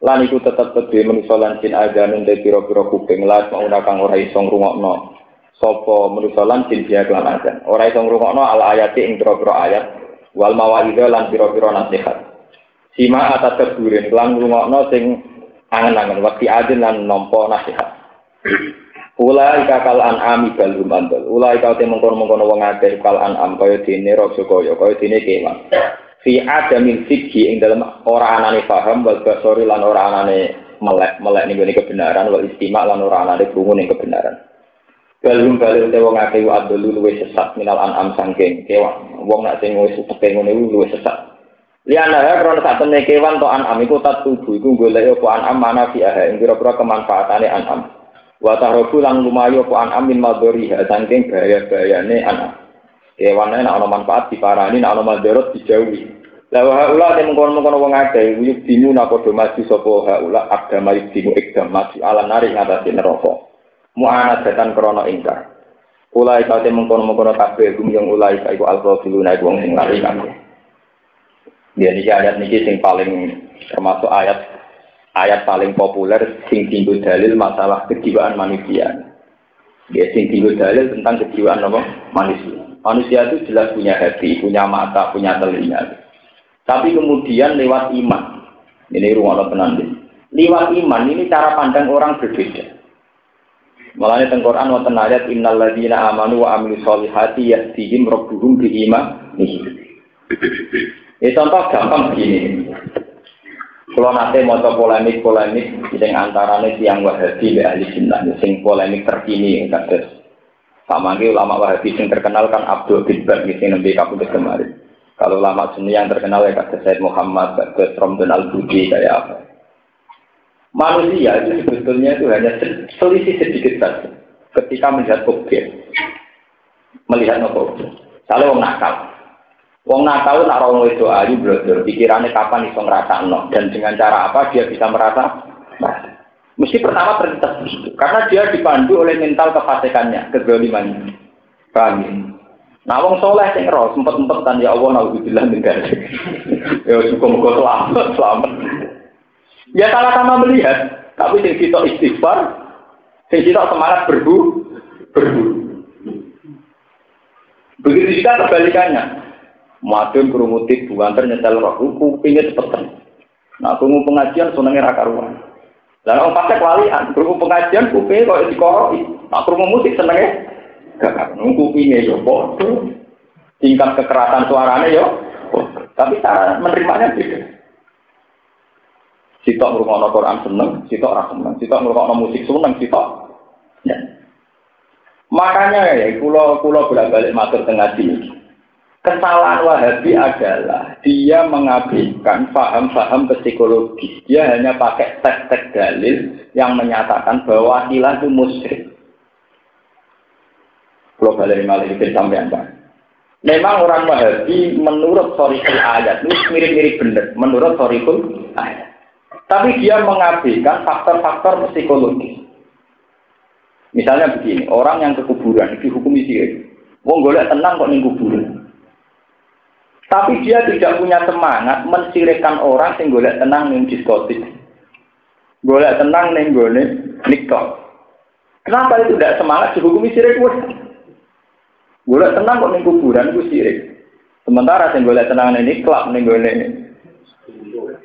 Lan iku tetep kedhe manusa lan jin aganun te pira-pira kuping la yasmauna kang ora iso ngrungokno sapa manusa lan jin biha kelawan azan. Ora iso ngrungokno al ayati ing pira-pira ayat wal mawaidha lan pira-pira nasihat. Sima atas keburin, kelang ngurungokno sing angen-angen, wakti adin lan nompo nasihat. Ulai kakal an'ami balhum andal. Ulai kau te mengkono-mengkono wong akeh kal an'am kaya dene raja kaya dene kewan. Fi adamin fikhi ing dalam ora anane paham wal basori lan ora anane melek ning kebenaran wal istima lan ora anane krungu ning kebenaran. Balhum te wong akeh adul luwih sesat minal an'am sangking kewan. Wong nek sing wis supeng ngene luwih sesat. Liana karena saat temen kewan to an'am iku tak tubuh iku golek apa an'am mana fi'ah ing pira-pira kemanfaatane an'am. Wa tahrobu lan lumayu apa an'am min madhariha saking bahaya-bahayane an'am. Kewane nek ana manfaat diparani nek ana madharat dijauhi. La wa haula te mengkono-mengkono wong akeh wujud dinu napa do maju sapa haula agama dinu ikdam maju ala nari ngatasi neraka. Mu'anad datan krana ingkar. Ulai ka te mengkono-mengkono kabeh gumyong ulai ka iku al-ghafiluna wong sing lari kabeh. Ya ini ayat ini sing paling termasuk ayat paling populer sing tinggu dalil masalah kejiwaan manusia. Ya sing tinggu dalil tentang kejiwaan apa? Manusia. Manusia itu jelas punya hati, punya mata, punya telinga. Tapi kemudian lewat iman. Ini ruang penandi. Lewat iman ini cara pandang orang berbeda. Malahnya teng Quran wonten ayat innal ladzina amanu wa amilus solihati yahdihim rabbuhum bi imanihim. Ini contoh gampang begini. Kalau nanti mau polemik yang antaranya tiang Wahabi dan ahli sunnah, yang polemik terkini, kasus sama ulama Wahabi yang terkenal kan Abdul bin Baz yang nabi kabudut kemarin. Kalau ulama sunni yang terkenal ya kasus Said Muhammad, kasus Ramdan Al-Budi kayak apa. Manusia itu sebetulnya itu hanya selisih sedikit saja ketika melihat objek, melihat objek. Kalau orang nakal. Wong nakal nak rono itu ayu blodor, pikirannya kapan iso ngrasakno dan dengan cara apa dia bisa merasa? Mesti pertama terlintas begitu, karena dia dipandu oleh mental kefasikannya, kezalimannya. Paham? Nah wong soleh sing ro sempet-sempetan ya Allah naudzubillah min dzalik. Ya muga-muga selamat. Ya sama-sama melihat, tapi sing sitok istighfar, sing sitok semangat berburu. Begitu juga kebalikannya. Madun kerumutik buanter nyetel roh hukum pingin cepetan. Nah kerumuh pengajian senengnya ra karuan. Lah orang pakai walian kerumuh pengajian kuping kok dikoroi. Nah kerumuh musik senengnya gak karuan kupingnya yo bodoh. Tingkat kekerasan suaranya yo. Tapi cara menerimanya beda. Sitok ngrungokno Quran seneng, sitok ora seneng. Sitok ngrungokno musik seneng, sitok. Ya. Makanya ya kula bolak-balik matur tengah sini. Kesalahan Wahabi adalah dia mengabaikan paham-paham psikologis. Dia hanya pakai tek-tek dalil yang menyatakan bahwa ilah itu musyrik. Kalau balik malah itu sampai apa? Memang orang Wahabi menurut sorikul ayat itu mirip-mirip benar, menurut sorikul ayat. Tapi dia mengabaikan faktor-faktor psikologis. Misalnya begini, orang yang ke kuburan dihukumi sirik. Wong golek tenang kok ning kuburan. Tapi dia tidak punya semangat mensirikkan orang sing golek tenang ning diskotik. Golek tenang ning gone nikah. Kenapa itu tidak semangat dihukumi sirik? Golek tenang kok ning kuburan iku sirik. Sementara sing golek tenang ning klub ning gone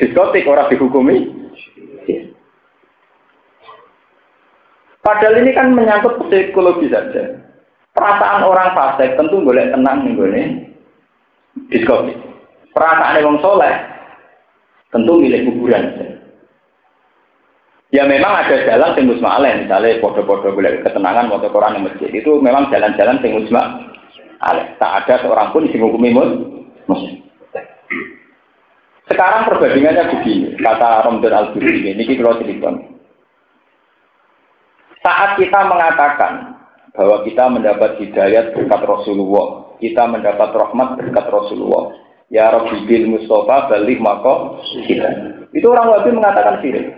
diskotik ora dihukumi. Padahal ini kan menyangkut psikologi saja. Perasaan orang fasik tentu golek tenang ning gone diskotik. Perasaan wong soleh tentu milik kuburan. Ya memang ada jalan sing musma'aleh, misalnya podo-podo golek ketenangan maca Quran di masjid. Itu memang jalan-jalan sing musma'aleh. Tak ada seorang pun sing ngukumi muslim. Sekarang perbandingannya begini, kata Romdon Al-Buri ini kalau cerita. Saat kita mengatakan bahwa kita mendapat hidayat berkat Rasulullah, kita mendapat rahmat berkat Rasulullah, ya Rabbi bil Mustafa balik maka kita. Itu orang Wahabi mengatakan sirik.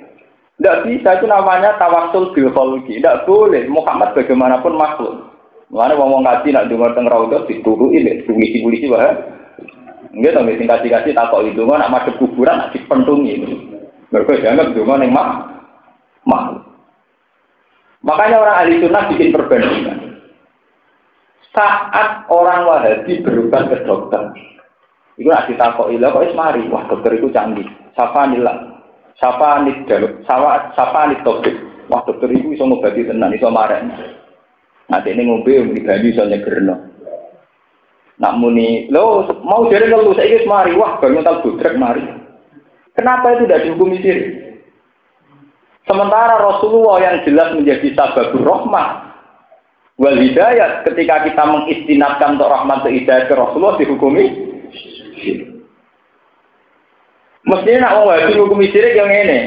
Tidak bisa, itu namanya tawassul bil khalqi. Tidak boleh. Muhammad bagaimanapun makhluk. Mulane wong ngaji nak dengar teng raudhah dituruki polisi-polisi wae. Nggih to sing kasih-kasih takok itu nak madhep kuburan nak dipentungi. Mergo dianggap donga ning makhluk. Makanya orang ahli sunnah bikin perbandingan. Saat orang Wahabi berobat ke dokter, itu nak ditakoki lha kok wis mari, wah dokter itu canggih. Sapa nit topik. Wah dokter itu iso ngobati tenan, iso mareni. Nanti ini ngombe diganti iso nyegerno. Nak muni, lo mau jare ngelu saiki wis mari, wah bangun tal budrek mari. Kenapa itu tidak dihukumi sirik? Sementara Rasulullah yang jelas menjadi sababur rahmah wal hidayat, ketika kita mengistinadkan untuk rahmat dan hidayat ke Rasulullah dihukumi sirik. Mestinya nak wong Wahabi hukumi sirik yang ini.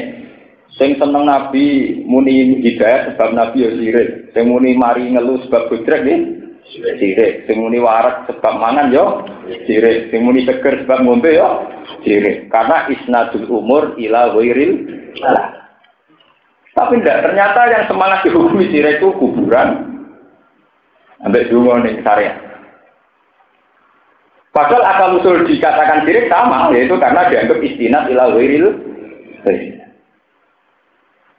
Sing seneng Nabi muni hidayat sebab Nabi ya sirik. Sing muni mari ngelu sebab budrek nggih sirik. Sing muni warak sebab mangan yo sirik. Sing muni seger sebab ngombe yo sirik. Karena isnadul umur ila ghairil Allah. Tapi tidak, ternyata yang semangat dihukumi sirik itu kuburan ambek dungo ning syariat. Padahal asal usul dikatakan sirik sama, yaitu karena dianggap istinad ila ghairil.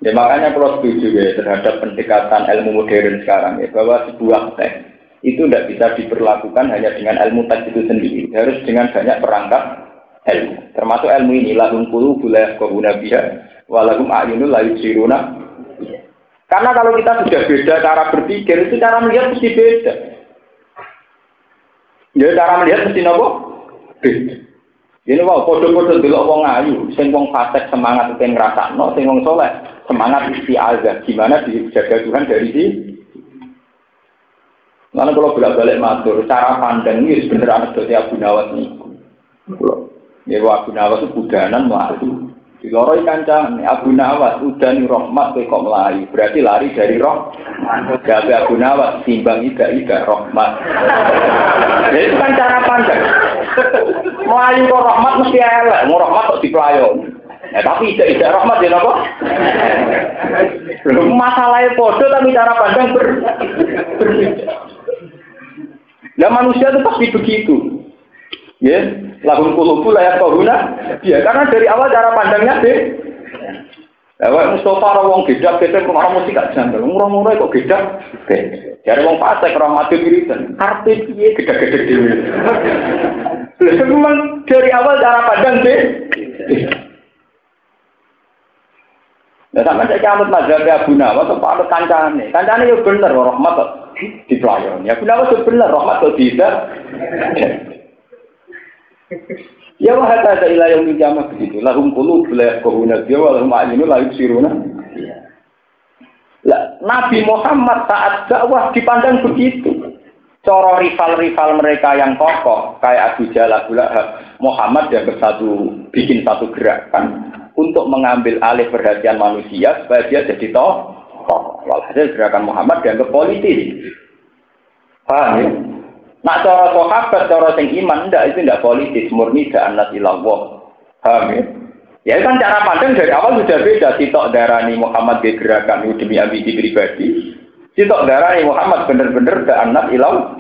Ya makanya kalau setuju ya terhadap pendekatan ilmu modern sekarang ya, bahwa sebuah teks itu tidak bisa diperlakukan hanya dengan ilmu teks itu sendiri, harus dengan banyak perangkat ilmu. Termasuk ilmu ini lahum qulubun la yafqahuna biha wa lahum a'yunun la yubsiruna. Karena kalau kita sudah beda cara berpikir, itu cara melihat mesti beda. Ya cara melihat mesti nopo? Beda. Ini wow, podo-podo delok wong ayu, sing wong fasik semangat pengen ngrasakno, sing wong saleh semangat isti'adzah, gimana dijaga Tuhan dari sini. Lalu kalau bolak-balik matur, cara pandang ini sebenarnya anekdote Abu Nawas niku. Ya Abu Nawas itu budanan mlayu. Diloroi kancane Abu Nawas udani rahmat kok mlayu, berarti lari dari roh. Gawe Abu Nawas timbang ida rahmat. Jadi itu kan cara pandang. Melayu kok rahmat mesti elek, mau rahmat kok dipelayo. Ya tapi ida rahmat ya napa? Masalahnya podo tapi cara pandang berbeda. Nah manusia itu pasti begitu. Ya, lahum qulubun la yafqahuna. Ya, karena dari awal cara pandangnya deh. Lewat Mustafa wong gedak-gedak kok mesti gak janggal. Murah-murah kok gedak. Jare wong fasik rahmate wiridan. Arep piye gedak-gedak dhewe. Lha memang dari awal cara pandang deh. Nah, sampai saya kiamat mazhab Abu Nawas apa ada kancane. Kancane yo bener rahmat kok dipelayon. Ya Abu Nawas yo bener rahmat kok tidak. Ya wa hatta ila yaumil qiyamah begitu. Lahum qulubun la yafqahuna biha wa lahum a'yunun la yubsiruna. Lah Nabi Muhammad saat dakwah dipandang begitu. Cara rival-rival mereka yang kokoh kayak Abu Jahal, Abu Lahab, Muhammad dianggap bikin satu gerakan untuk mengambil alih perhatian manusia supaya dia jadi tokoh. Walhasil gerakan Muhammad dianggap politis. Paham ya? Nak cara sahabat, cara sing iman itu ndak politis, murni da'anat ilallah. Paham ya? Ya kan cara pandang dari awal sudah beda. Sitok darani Muhammad gerakan demi ambisi pribadi. Sitok darani Muhammad bener-bener da'anat ilallah.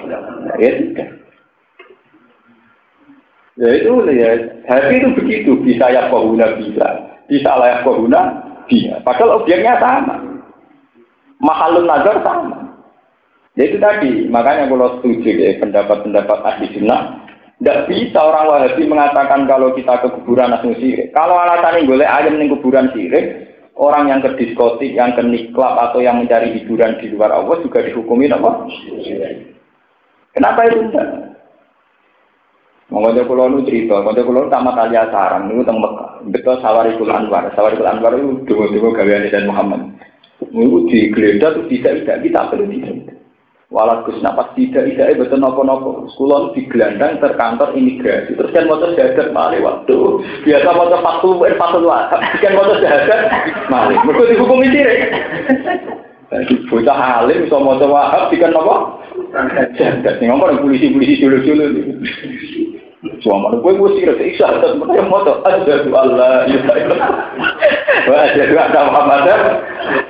Ya itu ya, hati itu begitu, bisa ya kohuna bisa layak kohuna bisa. Padahal objeknya sama, mahalun nazar sama. Ya itu tadi, makanya kalau setuju ya pendapat-pendapat ahli sunnah, tidak bisa orang Wahabi mengatakan kalau kita ke kuburan langsung sirik. Kalau alasannya boleh ayam di kuburan sirik, orang yang ke diskotik, yang ke niklab atau yang mencari hiburan di luar Allah juga dihukumi apa? Kenapa itu enggak? Mengajak pulau nu cerita, mengajak pulau tamat alia sarang, itu teng Mekah. Betul Sawarikul Anwar itu dua gaweane dan Muhammad. Itu digeledah tuh tidak kita perlu tidak. Walau Gus napas tidak betul nopo. Sekolah digelandang terkantor imigrasi. Terus kan motor jagat malih waktu. Biasa motor fatul lah. Kan motor jagat malih. Mereka dihukumi sirik. Bocah alim iso maca Wahab dikan apa? Jagat. Sing ngomong polisi dulu. Cuma kowe wis kira isa terus motor aja Allah ya Allah. Wah, jadi ada Muhammad.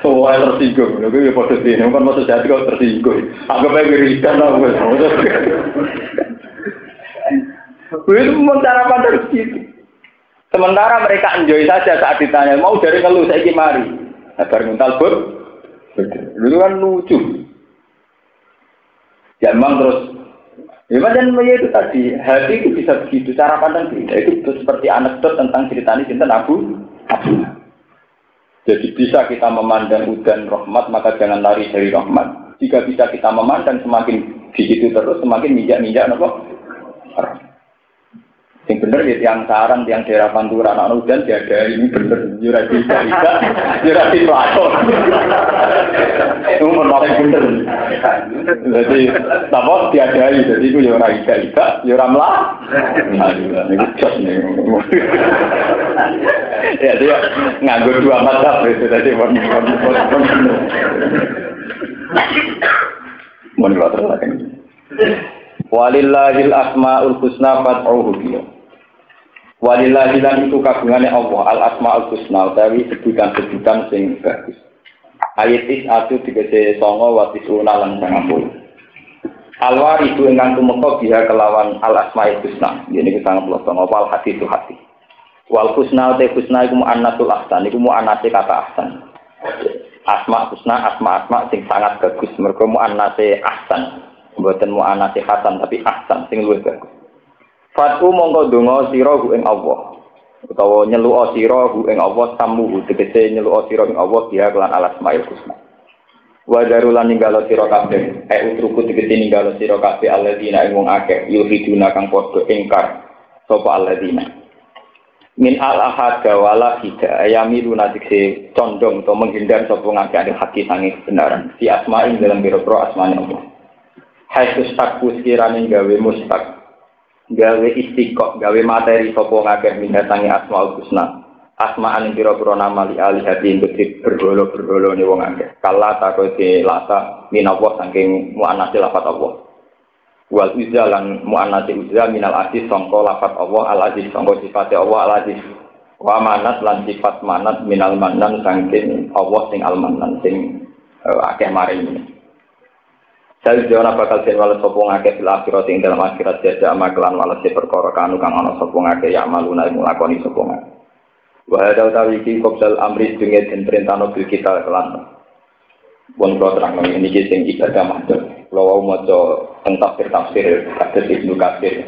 Soal tersinggung. Lha kuwi foto dene kan maksud jati kok tersinggung. Anggap ae wiridan aku. Kuwi cara pandang gitu. Sementara mereka enjoy saja saat ditanya, mau dari ngeluh saiki mari. Bar nguntal bur. Dulu kan lucu. Ya memang terus ya macam itu tadi, hati itu bisa begitu, cara pandang beda. Itu seperti anekdot tentang ceritanya tentang Abu. Jadi bisa kita memandang udan rahmat, maka jangan lari dari rahmat. Jika bisa kita memandang semakin di situ terus, semakin minjak apa? Yang benar ya yang sarang, yang daerah Pantura, anak udan tiada ini benar. Jurati Plato. Itu menolak benar. Jadi apa tiada ini, jadi itu jurah ika, jurah melah. Ini jos nih. Ya dia nganggur dua mata itu tadi Mohon terus. Walillahil asmaul husna fad'uhu biha. Walillahi lan iku kagungane Allah al asmaul husna utawi sebutan-sebutan sing bagus. Ayat isatu digese 9 wa tisuna lan 90. Alwaridu ingkang tumeka biha kelawan al asmaul husna. Yen iki 90 wal hati itu hati. Wal husna te husna iku mu'annatul ahsan iku mu'annate kata ahsan. Asma husna asma sing sangat bagus mergo mu'annate ahsan. Mboten mu'anati hasan tapi ahsan sing luwih bagus. Fatu mongko donga sira ing Allah. Utawa nyeluk sira ing Allah samuhu tegese nyeluk sira ing Allah dia kelan alasmaul husna. Wa darulan ninggalo sira kabeh utruku tegese ninggalo sira kabeh alladzina ing wong akeh yuhiduna kang padha ingkar sapa alladzina. Min al-ahad wala hida ayamiluna tegese condong utawa menghindar sapa ngakeh haki sange kebenaran. Si asma'in dalam biro-biro asmane Allah. Haisus takku sekiranya gawe mustak, gawe istiqok, gawe materi sopo ngakeh mindatangi asma'ul husna. Asma'an yang kira-kira nama li-ali hati yang gede berholo-berholo ni wong ngakeh. Kala takut ke lata minawah saking mu'anasi lafat Allah. Wal uzza lan mu'anasi uzza minal aziz songko lafat Allah al-aziz songko sifatnya Allah al-aziz. Wa manat lan sifat manat minal manan saking Allah sing al-manan sing akeh maring ini. Saya jawab bakal jenwal sopong akeh fil akhirat ing dalam akhirat jasa maklan walase perkara kanu kang ana sopong akeh ya maluna ing lakoni sopong akeh. Wa hadza utawi iki qabdal amri dunge den perintahno bil kita kelan. Wong kula terang ini sing ibadah mahdhur. Kula wau maca teng tafsir kados Ibnu Katsir.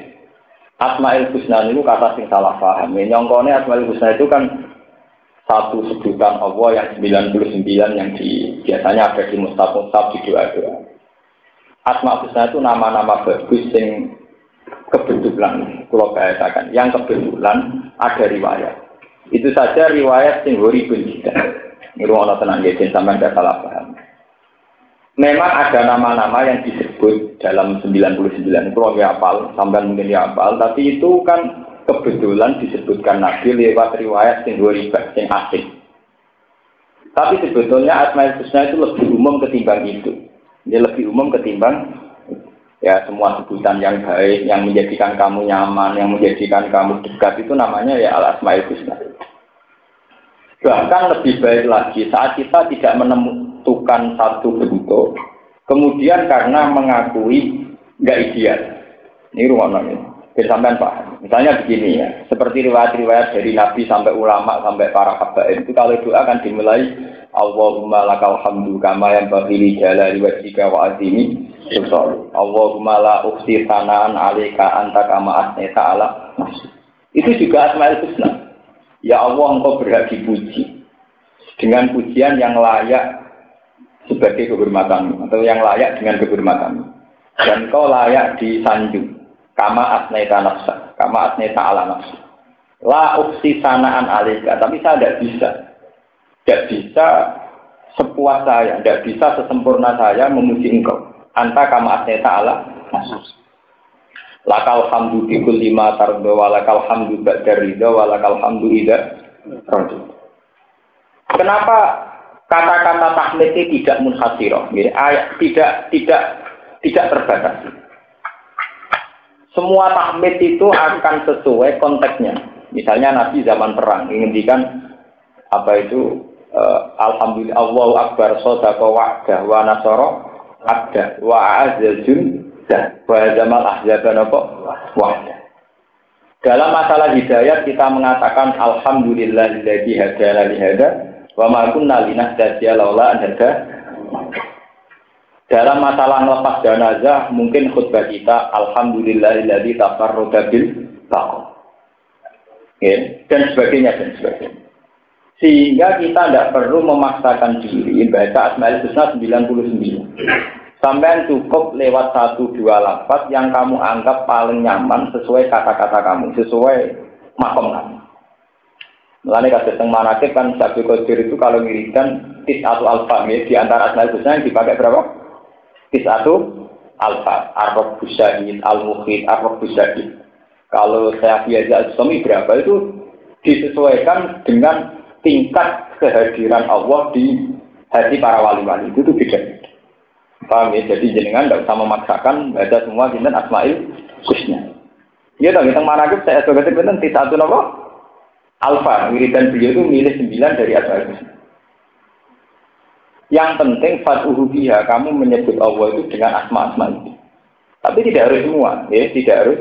Asmaul Husna niku kata sing salah paham. Nyongkone Asmaul Husna itu kan satu sebutan Allah yang 99 yang biasanya ada di mushaf-mushaf di doa-doa. Asma Husna itu nama-nama bagus yang kebetulan kalau bahasakan yang kebetulan ada riwayat itu saja riwayat yang horibun juga ini ruang tenang ya sampai tidak salah paham memang ada nama-nama yang disebut dalam 99 kalau nggak hafal sampai mungkin ya hafal tapi itu kan kebetulan disebutkan Nabi lewat riwayat yang horibun yang asing tapi sebetulnya Asma Husna itu lebih umum ketimbang itu. Dia lebih umum ketimbang Ya semua sebutan yang baik, yang menjadikan kamu nyaman, yang menjadikan kamu dekat itu namanya ya al-asmaul husna. Bahkan lebih baik lagi saat kita tidak menentukan satu bentuk, kemudian karena mengakui nggak ideal. Ini ruang ini. Bersamaan Pak. Misalnya begini ya, seperti riwayat-riwayat dari Nabi sampai ulama sampai para habaib itu kalau doa akan dimulai Allahumma lakal hamdu kama yang bagili jalali wajhika wa azimi sultan. Allahumma la ukhsi sanaan alaika anta kama asnita ala nafsi. Itu juga asmaul husna. Ya Allah engkau berhak dipuji dengan pujian yang layak sebagai kehormatan atau yang layak dengan kehormatan. Dan engkau layak disanjung kama asnita nafsa, kama asnita ala nafsi. La ukhsi sanaan alaika, tapi saya tidak bisa sepuas saya, tidak bisa sesempurna saya memuji engkau. Anta kama asneta ala nasus. Lakal hamdu bikul lima tardo walakal hamdu ba'da ridha walakal hamdu idha rajul. Kenapa kata-kata tahmid ini tidak munhasirah? Tidak terbatas. Semua tahmid itu akan sesuai konteksnya. Misalnya Nabi zaman perang menghentikan apa itu alhamdulillah Allahu akbar sadaqa wa'dah wa nasara abda wa a'azzal wa jamal ahzaban wa'dah. Dalam masalah hidayat kita mengatakan alhamdulillahilladzi hadana li hada wa ma kunna linahtadiya laula an hada. Dalam masalah melepas jenazah mungkin khutbah kita alhamdulillahilladzi tafarrada bil taqwa. Dan sebagainya. Sehingga kita tidak perlu memaksakan diri baca asmaul husna 99. Sampai cukup lewat 1-2 lafaz yang kamu anggap paling nyaman sesuai kata-kata kamu, sesuai makom kamu. Mulane kados teng manakib kan Syekh Qadir itu kalau ngirimkan tis'atu alfa di antara asmaul husna yang dipakai berapa? Tis'atu alfa, ar-rabbus syahid, al-mukhid, ar-rabbus syahid. Kalau saya biasa al-sami berapa itu disesuaikan dengan tingkat kehadiran Allah di hati para wali-wali itu beda. Paham ya? Jadi jenengan tidak usah memaksakan baca semua jinten asmaul husna. Ya tak kita manakib saya sebagai benten tidak satu apa? Alfa, wiridan beliau itu milih 9 dari asmaul husna. Yang penting fatuhu biha, kamu menyebut Allah itu dengan asma-asma itu. Tapi tidak harus semua, ya tidak harus.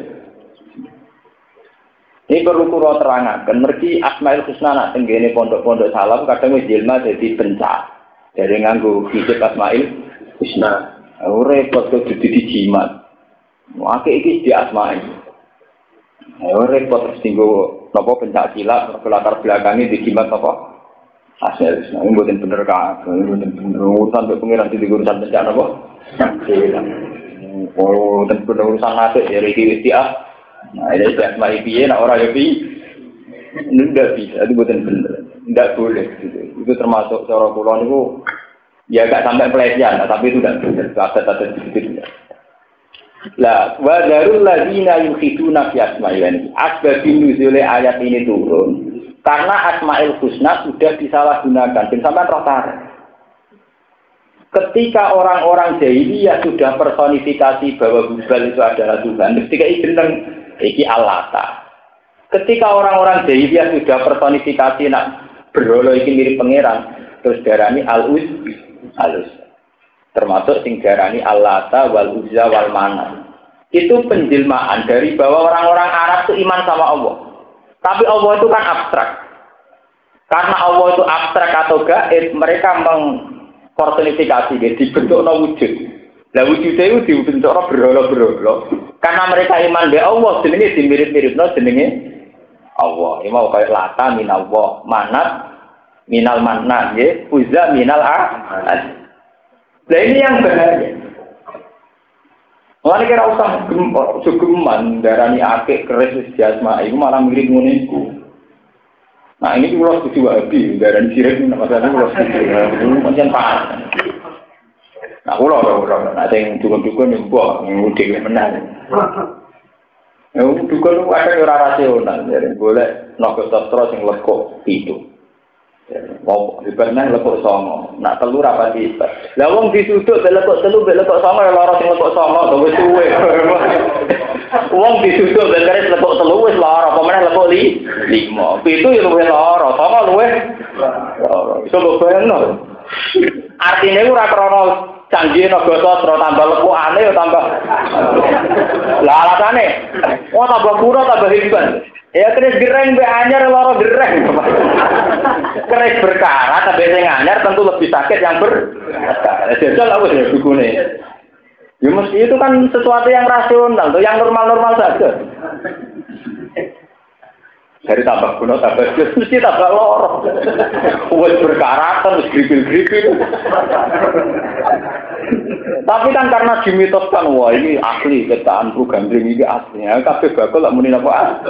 Ini perlu kula terangaken mergi asmaul husna nak tenggene pondok-pondok salam kadang wis jilma dadi bencak. Dari nganggo hijab asmaul husna. Ora repot kok dadi jimat. Maka iki di asmaul. Ora repot terus tinggo napa bencak silap latar belakangnya di jimat apa? Asmaul husna. Ini mboten bener kan. Mboten bener urusan pengiran di urusan bencak napa? Oh, ten urusan nate ya iki dia. Nah, ini asma piye nak ora yo piye. Ini ndak bisa, itu bukan benar. Ndak boleh gitu. Itu termasuk cara kula niku ya gak sampai pelecehan, tapi itu ndak benar. Kata-kata gitu. Lah, wa darul ladina yukhiduna fi asma'il. Asbabun nuzul ayat ini turun karena asmaul husna sudah disalahgunakan. Ben sampean roh tarik. Ketika orang-orang jahiliyah sudah personifikasi bahwa Hubal itu adalah Tuhan, ketika iki Allata. Ketika orang-orang jahiliyah sudah personifikasi nak berhala iki mirip pangeran, terus darani Al-Uz. Termasuk sing darani Allata wal Uzza wal Manat. Itu penjelmaan dari bahwa orang-orang Arab itu iman sama Allah. Tapi Allah itu kan abstrak. Karena Allah itu abstrak atau gaib, mereka personifikasi dibentukno wujud. Lah wujudnya itu dibentukno berhala-berhala. Karena mereka iman be Allah, jenenge dimirip-miripno jenenge Allah. Iki mau kaya Lata minallah, Manat minal Mannan, nggih, Uzza minal Ahad. Lah ini yang bahaya. Mulane kira usah geman darani akeh keris jasma iku malah mirip ngene iku. Nah ini kula setuju wae darani sirik masalah kula setuju. Pancen Pak. Nah, kula nek sing dukun-dukun mbok dhewe menang. Ya dukun ku ada ora rasional, jadi golek naga sastra sing lekuk itu. Wong hebatnya lekuk songo, nak telu rapati hebat. Lah wong disuduk lekuk telu, lekuk songo ya lara sing lekuk songo, wis suwe. Wong disuduk beres lekuk telu wis lara, apa meneh lekuk 5. 7 ya luwih lara, songo luwih lara. Iso bayangno. Artine ora krana canggih naga sastra tambah lekukane ya tambah. Lah alasane, tambah pura tambah hebat. Ya keris gereng mbek anyar lara gereng. Keris berkarat tapi sing anyar tentu lebih sakit yang berkarat. Jajal apa ya bukune. Ya mesti itu kan sesuatu yang rasional, tuh yang normal-normal saja. Dari tambah kuno tambah mesti tambah lara. Wis berkarat terus gripil-gripil. Tapi kan karena dimitoskan, wah ini asli cetakanku gandring ini aslinya. Kabeh bakal lak muni apa?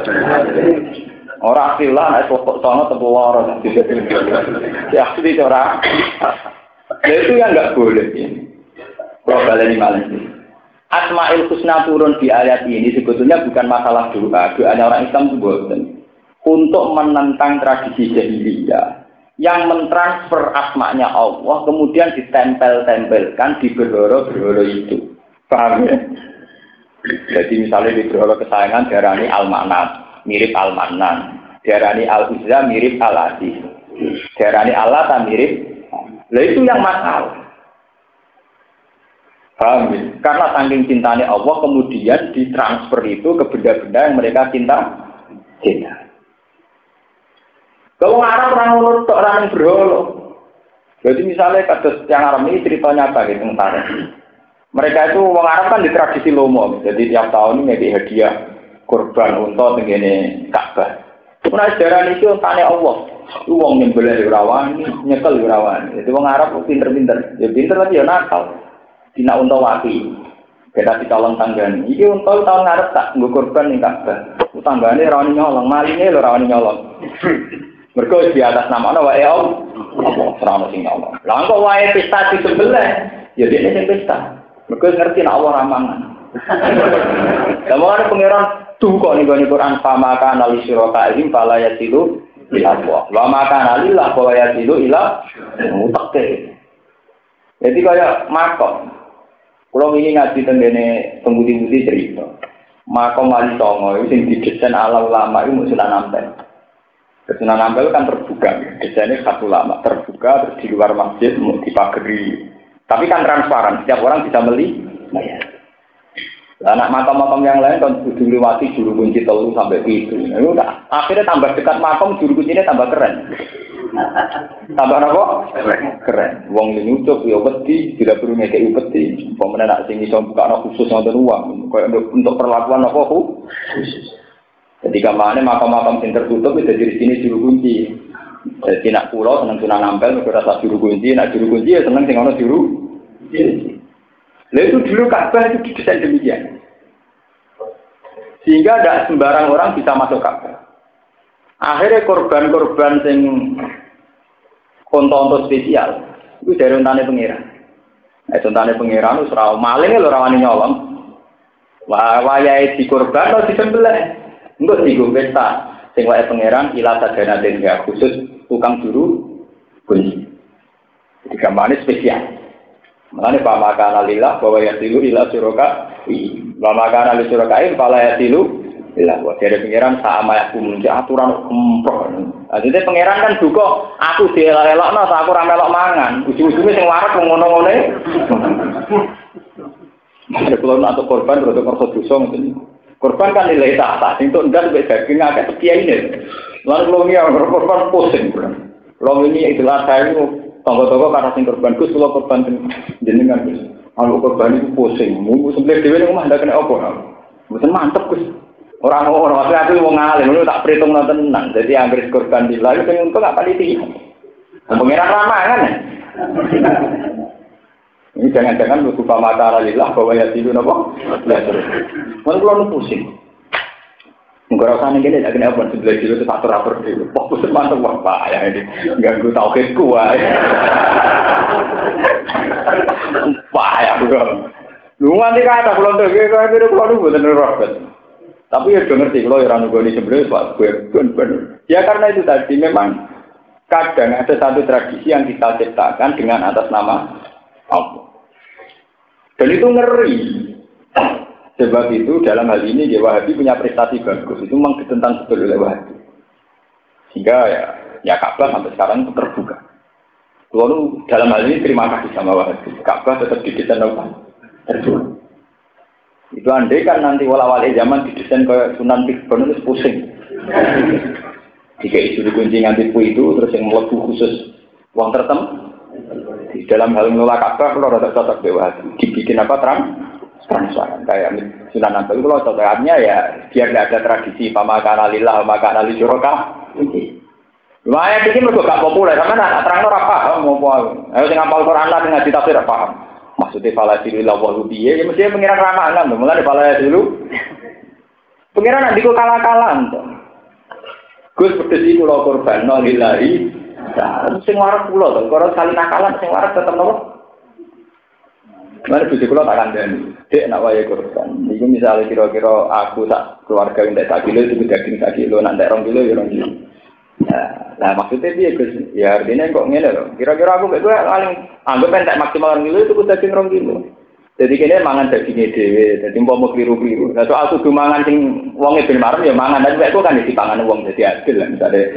Ora asli lah, nek kok sono tebu lara. Ya asli ora. Ya itu yang enggak boleh ini. Kalau baleni malah ini. Asmaul Husna turun di ayat ini sebetulnya bukan masalah doa. Doanya orang Islam itu bukan. Untuk menentang tradisi jahiliyah yang mentransfer asmanya Allah kemudian ditempel-tempelkan di berhala-berhala itu. Paham ya? Jadi misalnya di berhala kesayangan diarani Al-Manat, mirip Al-Manan. Diarani Al-Uzza mirip Al-Aziz. Diarani Allah mirip. Lah itu yang masalah. Paham ya? Karena saking cintanya Allah kemudian ditransfer itu ke benda-benda yang mereka cinta. Kalau Arab orang nurut tok orang berhala. Jadi misalnya kados yang Arab ini ceritanya apa gitu ntar. Mereka itu orang Arab kan di tradisi lomo. Jadi tiap tahun ini hadiah kurban unta tengene Ka'bah. Menawa sejarah itu tanya Allah. Itu wong nyembelih rawani, nyekel rawani. Jadi orang Arab pinter-pinter. Ya pinter tapi ya nakal. Dina unta wati. Beda dicolong tanggane. Iki unta tahun ngarep tak nggo kurban ning Ka'bah. Tanggane rawani nyolong, malinge lho rawani nyolong. Mergo di atas nama ana wae Allah serana sing Allah. Lah kok wae pesta disembelih, ya dene sing pesta. Mergo ngerti nek Allah ramangan. Lah mulane pangeran duka ning gone Quran famaka analis syirakaihim fala yasilu ila Allah. Wa maka analillah fala yasilu ila mutaqqi. Jadi kaya makom. Kulo wingi ngaji tengene pembudi-budi cerita. Makom wali songo sing didesain ala ulama iku mesti nampel. Sunan Ampel kan terbuka, desainnya satu lama terbuka terus di luar masjid dipagari. Tapi kan transparan, setiap orang bisa beli. Anak makam-makam yang lain kan kudu liwati juru kunci 3 sampai 7. Itu akhirnya tambah dekat makam juru kuncinya tambah keren. Tambah apa? Keren. Wong nyucuk ya wedi, tidak perlu ngekeki wedi. Pemenang nak sing iso bukakno khusus wonten uang. Kayak untuk perlakuan apa khusus. Ketika mana makam-makam yang tertutup itu jadi sini juru kunci. Jadi nak pulau senang Sunan Ampel merasa juru kunci, nak juru kunci ya senang sing ono juru. Lalu itu dulu Ka'bah itu didesain demikian. Sehingga tidak sembarang orang bisa masuk Ka'bah. Akhirnya korban-korban sing konto-konto spesial itu dari untane pengiran. Untane pengiran itu serau malingnya lho rawani nyolong. Wayahe dikorban atau disembelih. Enggak digo pesta sing wae pangeran ila sadana den khusus tukang juru kunci. Jadi gamane spesial. Makane Pak Makana lillah bahwa yatilu ila suraka. Wa makana li surakain fala yatilu ila wa dari pangeran sama aku munci aturan kemprok. Jadi pangeran kan duka aku dielok-elokno aku ora melok mangan. Ujung-ujunge sing warak ngono-ngone. Ada kalau nak korban berarti korban dosa ngoten. Korban kan nilai tahta, itu enggak sampai daging agak sekian ini. Lalu kalau ini orang korban pusing, kalau ini itulah saya itu tonggo-tonggo karena sing korban kus, kalau korban jenengan kus, kalau korban itu pusing, mungkin sebelah dewi ini mah ada kena apa? Mungkin mantep kus. Orang aku mau ngalim, lu tak perhitung tenang. Jadi ambil korban di lalu, pengen untuk apa itu? Pengiran ramah kan? Ini jangan-jangan lupa pamata alillah bahwa ya tidur apa? Mana kalau pusing? Enggak rasanya gini, tak kena apa? Sebelah itu satu rapor dulu. Fokus mantap apa ya ini? Ganggu tauhidku ya. Payah juga. Lu nanti kata kalau tuh, kalau bukan robot. Tapi ya ngerti kalau orang nunggu di sebelah, gue. Ya karena itu tadi memang kadang ada satu tradisi yang kita ciptakan dengan atas nama Allah. Dan itu ngeri. Sebab itu dalam hal ini Wahabi punya prestasi bagus. Itu memang ditentang betul oleh Wahabi. Sehingga ya Ka'bah sampai sekarang itu terbuka. Lalu dalam hal ini terima kasih sama Wahabi. Ka'bah tetap didesain terbuka. Itu andai kan nanti wala-wali zaman didesain ke Sunan Tikbon itu pusing. Jika isu dikunci nganti itu terus yang melebu khusus uang tertentu. Di dalam hal mengelola Ka'bah kalau rada cocok Wahabi. Dibikin apa transparan kayak Sunan Ampel itu kalau cocoknya ya biar tidak ada tradisi pamakan alillah pamakan alisyuraka. Lumayan ini mereka gak populer karena anak terang ora paham mau ayo sing ngapal Quran lan ngaji tafsir ora paham. Maksudnya faladilillah wa rubiye ya mesti pengiran ramalan to mulane faladilillah. Pengiran nanti kok kalah-kalahan to. Gus pedesi kula korban lillahi. Sing waras kula to, karo kali nakalan sing waras tetep nopo? Mana bujuk kula tak kandhani. Dek nak wayahe korban. Iku misale kira-kira aku tak keluarga entek sak kilo itu daging sak kilo, nak entek 2 kilo ya 2 kilo. Nah maksudnya piye Gus? Ya artinya kok ngene lho. Kira-kira aku mek kowe paling anggap entek maksimal 2 kilo itu daging 2 kilo. Jadi kene mangan dagingnya dhewe, dadi umpama kliru-kliru. Lah soal kudu mangan sing wonge ben marem ya mangan, tapi kok kan dipangan wong dadi adil lah misale.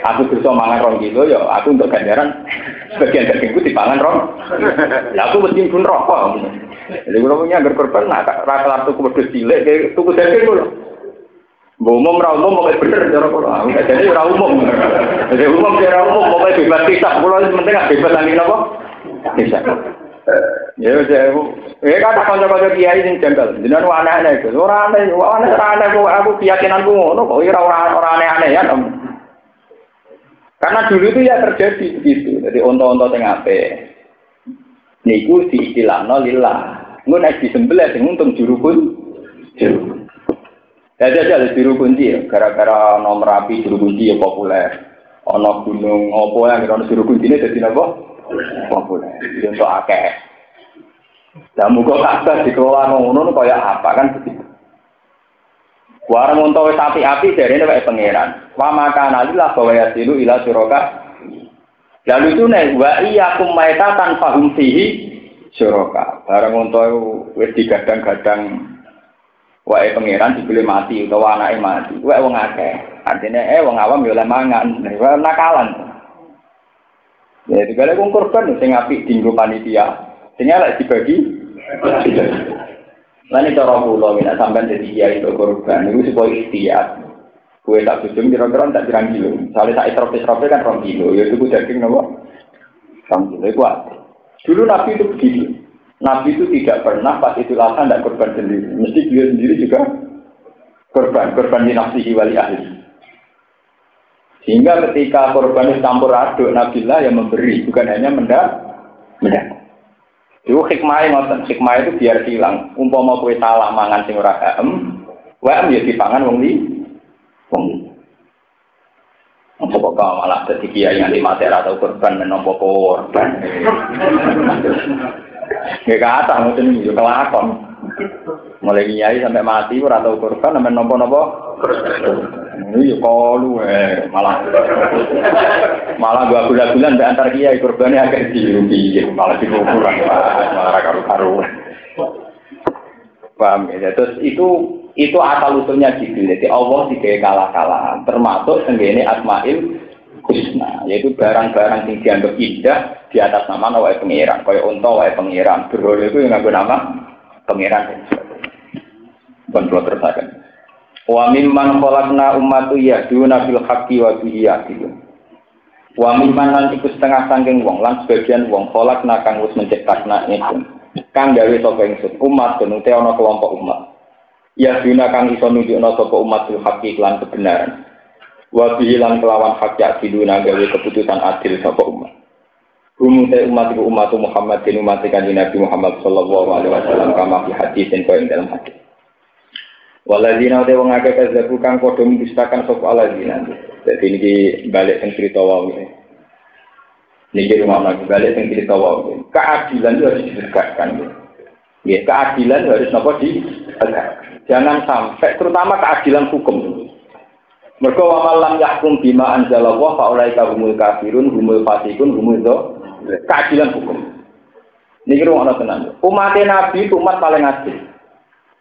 Aku bisa mangan 2 kilo ya aku untuk ganjaran sebagian dagingku dipangan 2. Lah aku mesti pun rokok. Jadi kalau punya korban nak ra tuku wedhus cilik tuku daging lho. Umum ra umum kok bener cara kula. Jadi ora umum. Jadi umum kira umum pokoke bebas kisah kula penting bebas angin apa? Kisah. Ya kata kanca-kanca kiai sing janggal. Jenengan aneh-aneh Gus. Ora aneh kok aku keyakinanku ngono kok ora aneh-aneh ya. Karena dulu itu ya terjadi begitu. Jadi onto-onto sing apik. Niku diistilahno lillah. Engko nek disembelih sing untung juru kunci. Jadi juru kunci ya, gara-gara nomor api juru kunci ya populer. Ana gunung opo yang ana juru kuncine dadi napa? Populer. Untuk akeh. Lah muga kabeh dikelola ngono kaya apa kan begitu. Warung untuk api dari ini pakai pangeran. Wa makana lillah bahwa yasilu ila syuraka. Lalu itu nih wa iyyakum maitatan fahum fihi syuraka. Barang untuk wis digadang-gadang wae pangeran dibeli mati utawa anake mati. Wae wong akeh. Artine wong awam yo oleh mangan. Nah, nakalan. Ya digale wong korban sing apik dienggo panitia. Sing elek dibagi. Lan cara kula nek sampean dadi kiai itu korban niku supaya ikhtiar. Kowe tak bujung kira-kira tak pirang kilo. Misale tak isrof-isrofe kan 2 kilo, ya itu daging napa? 2 kilo itu ada. Dulu Nabi itu begitu. Nabi itu tidak pernah pas Idul Adha tidak korban sendiri. Mesti beliau sendiri juga korban di nafsihi wali ahli. Sehingga ketika korban campur aduk, Nabilah yang memberi, bukan hanya mendak. Itu hikmah itu biar hilang. Umpama kowe salah mangan sing ora wae ya dipangan wong li. Kok malah dadi kiai yang mati ora tau korban menapa korban. Nggih kata ngoten yo kelakon. Mulai kiai sampai mati ora tau korban men napa-napa. Ini yo kalu malah gua bulan-bulan mbek antar kiai korbane agak dirugi malah dikukuran malah karo-karo. Paham ya? Terus itu asal usulnya gitu. Jadi Allah digawe kalah-kalahan termasuk tenggene Asmaul Husna, yaitu barang-barang yang dianggap indah di atas nama wae pangeran, kaya unta wae pangeran, berhala itu yang nganggo nama pangeran. Pun kula terusaken. Wa mimman khalaqna ummatu yahduna bil haqqi wa bihi yahdun. Wa mimman lan iku setengah saking wong lan sebagian wong khalaqna kang wis menciptakna ingsun. Kang gawe sapa ingsun umat genute ana kelompok umat. Yahduna kang iso nunjukna sapa umat bil haqqi lan kebenaran. Wa bihi lan kelawan hak yahduna gawe keputusan adil sapa umat. Umate umat iku umat Muhammad bin umat kanjeng Nabi Muhammad sallallahu alaihi wasallam kama fi hadisin kaya dalam hadis. Waladina de wong akeh kazabu kang padha mendustakan sapa aladina. Dadi niki balik teng crita wae. Niki rumah lagi balik teng crita wae. Keadilan itu harus ditegakkan. Ya, keadilan harus napa ditegakkan. Jangan sampai terutama keadilan hukum. Mergo wa malam yahkum bima anzalallah fa ulaika humul kafirun humul fasiqun humul keadilan hukum. Niki ruang tenan. Umat Nabi itu umat paling adil.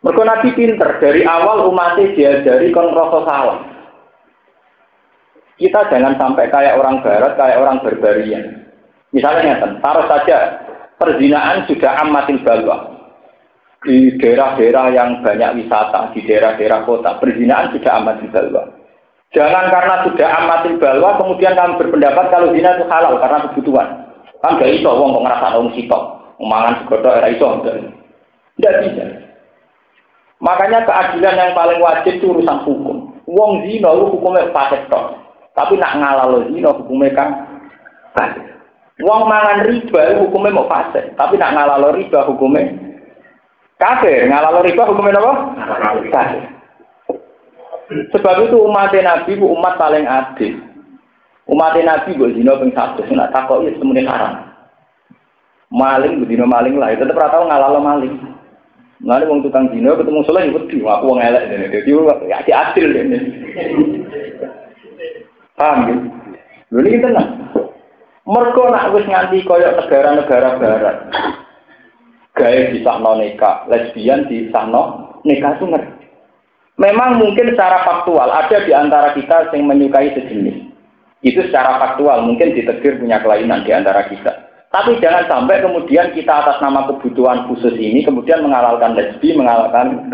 Mergo Nabi pinter dari awal umatnya diajari kon rasa salah. Kita jangan sampai kayak orang barat, kayak orang barbarian. Misalnya taruh saja perzinaan sudah amatil balwa. Di daerah-daerah yang banyak wisata, di daerah-daerah kota, perzinaan sudah amatil balwa. Jangan karena sudah amatil balwa, kemudian kamu berpendapat kalau zina itu halal karena kebutuhan. Kan gak iso, wong kok ngerasa wong sitok, mangan segodok era iso. Tidak bisa. Makanya keadilan yang paling wajib itu urusan hukum. Wong zina itu hukumnya fasik tok. Tapi nak ngalalo zina hukumnya kan fasik. Wong mangan riba hukumnya mau fasik, tapi nak ngalalo riba hukumnya kafir. Ngalalo riba hukumnya apa? Kafir. Sebab itu umat Nabi bu umat paling adil. Umat Nabi bu zina ping 100 nak takoki semuanya haram. Maling bu zina maling lah, tetep ora tau ngalalo maling. Nggak wong tukang zina ketemu saleh ya wedi, aku wong elek dene. Dadi ya adil dene. Paham ya? Lho iki tenan. Mergo nak wis nganti koyo negara-negara barat. Gawe disahno nikah, lesbian disahno nikah itu ngerti. Memang mungkin secara faktual ada di antara kita yang menyukai sejenis. Itu secara faktual mungkin ditegur punya kelainan di antara kita. Tapi jangan sampai kemudian kita atas nama kebutuhan khusus ini kemudian menghalalkan lesbi, menghalalkan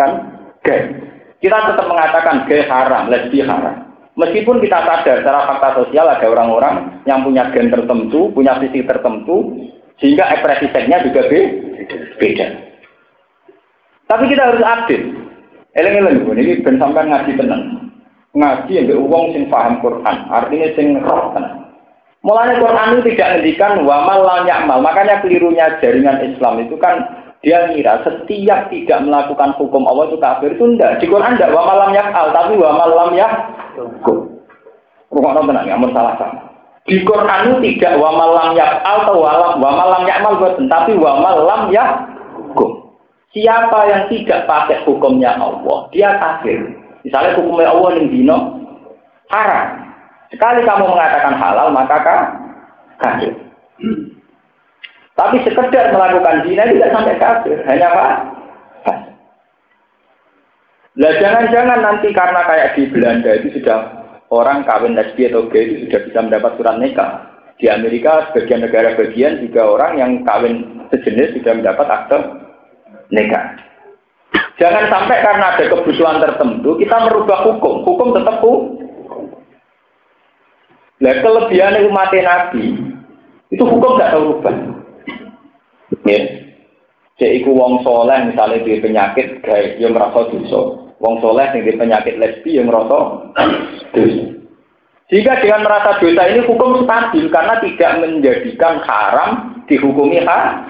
gay. Kita tetap mengatakan gay haram, lesbi haram. Meskipun kita sadar secara fakta sosial ada orang-orang yang punya gen tertentu, punya visi tertentu, sehingga ekspresi seksnya juga beda. Tapi kita harus adil. Eleng-eleng ini ben sampean ngaji tenan. Ngaji ambek wong sing paham Quran, artinya sing roh tenan. Mulanya Quran itu tidak ngendikan wa mal lam ya'mal. Makanya kelirunya jaringan Islam itu kan dia ngira setiap tidak melakukan hukum Allah itu kafir. Itu enggak. Di Quran enggak wa mal lam ya'mal, tapi wa mal lam ya'mal. Rumakno tenan nggak salah sama. Di Quran itu tidak wa mal lam ya'mal atau wa mal lam ya'mal boten, tapi wa mal lam ya'mal. Siapa yang tidak pakai hukumnya Allah, dia kafir. Misalnya hukumnya Allah yang dino haram. Sekali kamu mengatakan halal, maka kafir. Tapi sekedar melakukan zina tidak sampai kafir, hanya apa? Lah jangan-jangan nanti karena kayak di Belanda itu sudah orang kawin lesbi atau gay itu sudah bisa mendapat surat nikah. Di Amerika sebagian negara bagian juga orang yang kawin sejenis sudah mendapat akte nikah. Jangan sampai karena ada kebutuhan tertentu kita merubah hukum. Hukum tetap hukum. Nah, kelebihan umat Nabi itu hukum tidak tahu rubah. Ya, jadi wong soleh misalnya di penyakit gay yang merasa dosa, wong soleh yang di penyakit lesbi yang merasa dosa. Jika dengan merasa dosa ini hukum stabil karena tidak menjadikan haram dihukumi haram.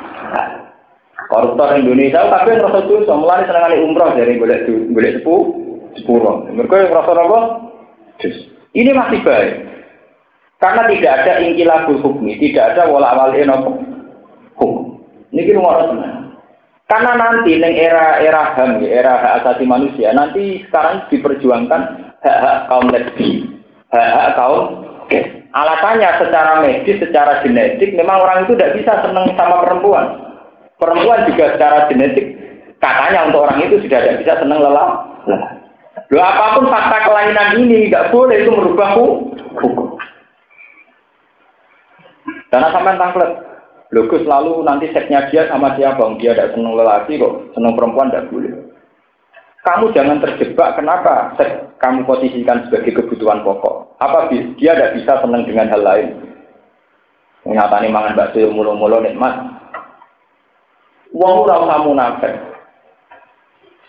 Koruptor Indonesia tapi yang merasa dosa, mulai senangane umroh dari boleh sepuluh. Mereka yang merasa apa? Ini masih baik. Karena tidak ada ingkilabul hukmi, tidak ada wala awalin hukum. Ini rumah orang. Karena nanti neng era HAM, era hak asasi manusia, nanti sekarang diperjuangkan hak kaum lesbi, hak kaum gay. Alasannya secara medis, secara genetik, memang orang itu tidak bisa senang sama perempuan. Perempuan juga secara genetik, katanya untuk orang itu sudah tidak bisa senang lelah. Loh, apapun fakta kelainan ini nggak boleh itu merubah hukum. Karena sampai tangklet, logus lalu nanti seksnya dia sama siapa? Dia tidak senang lelaki kok, senang perempuan tidak boleh. Kamu jangan terjebak. Kenapa seks kamu posisikan sebagai kebutuhan pokok? Apa dia tidak bisa senang dengan hal lain? Nyatanya mangan bakso mulu-mulu nikmat. Wong ora usah munafik.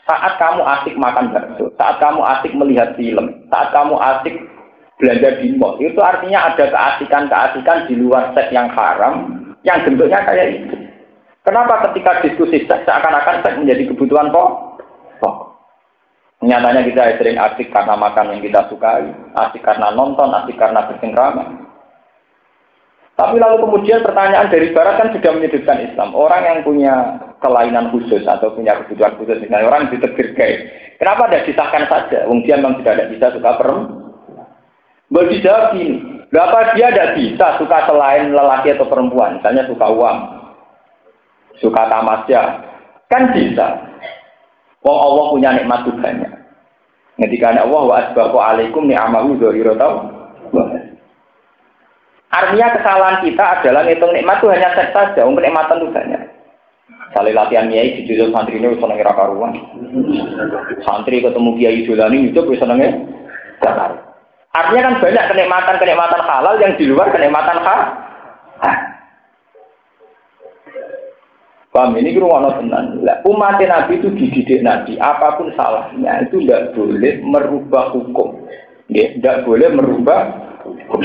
Saat kamu asik makan bakso, saat kamu asik melihat film, saat kamu asik belanja di mall, itu artinya ada keasikan-keasikan di luar seks yang haram, yang bentuknya kayak itu. Kenapa ketika diskusi seks seakan-akan seks menjadi kebutuhan pokok? Nyatanya kita sering asik karena makan yang kita sukai, asik karena nonton, asik karena bersengkrama. Tapi lalu kemudian pertanyaan dari barat kan sudah menyudutkan Islam. Orang yang punya kelainan khusus atau punya kebutuhan khusus, misalnya orang ditegur gay. Kenapa tidak disahkan saja? Wong dia memang tidak bisa suka perempuan. Boleh dijawab gini, berapa dia tidak bisa suka selain lelaki atau perempuan, misalnya suka uang, suka tamasya, kan bisa. Allah punya nikmat itu banyak. Ketika Allah wa asbaqu alaikum ni'amahu dzahiratan. Artinya kesalahan kita adalah ngitung nikmat itu hanya seks saja, kenikmatan itu banyak. Salih latihan kiai di judul santri ini seneng ra karuan. Santri ketemu kiai dolani itu wis senenge gak. Artinya kan banyak kenikmatan halal yang di luar kenikmatan haram. Paham ini ruang tenan. Umat Nabi itu dididik Nabi, apapun salahnya itu tidak boleh merubah hukum. Tidak boleh merubah hukum.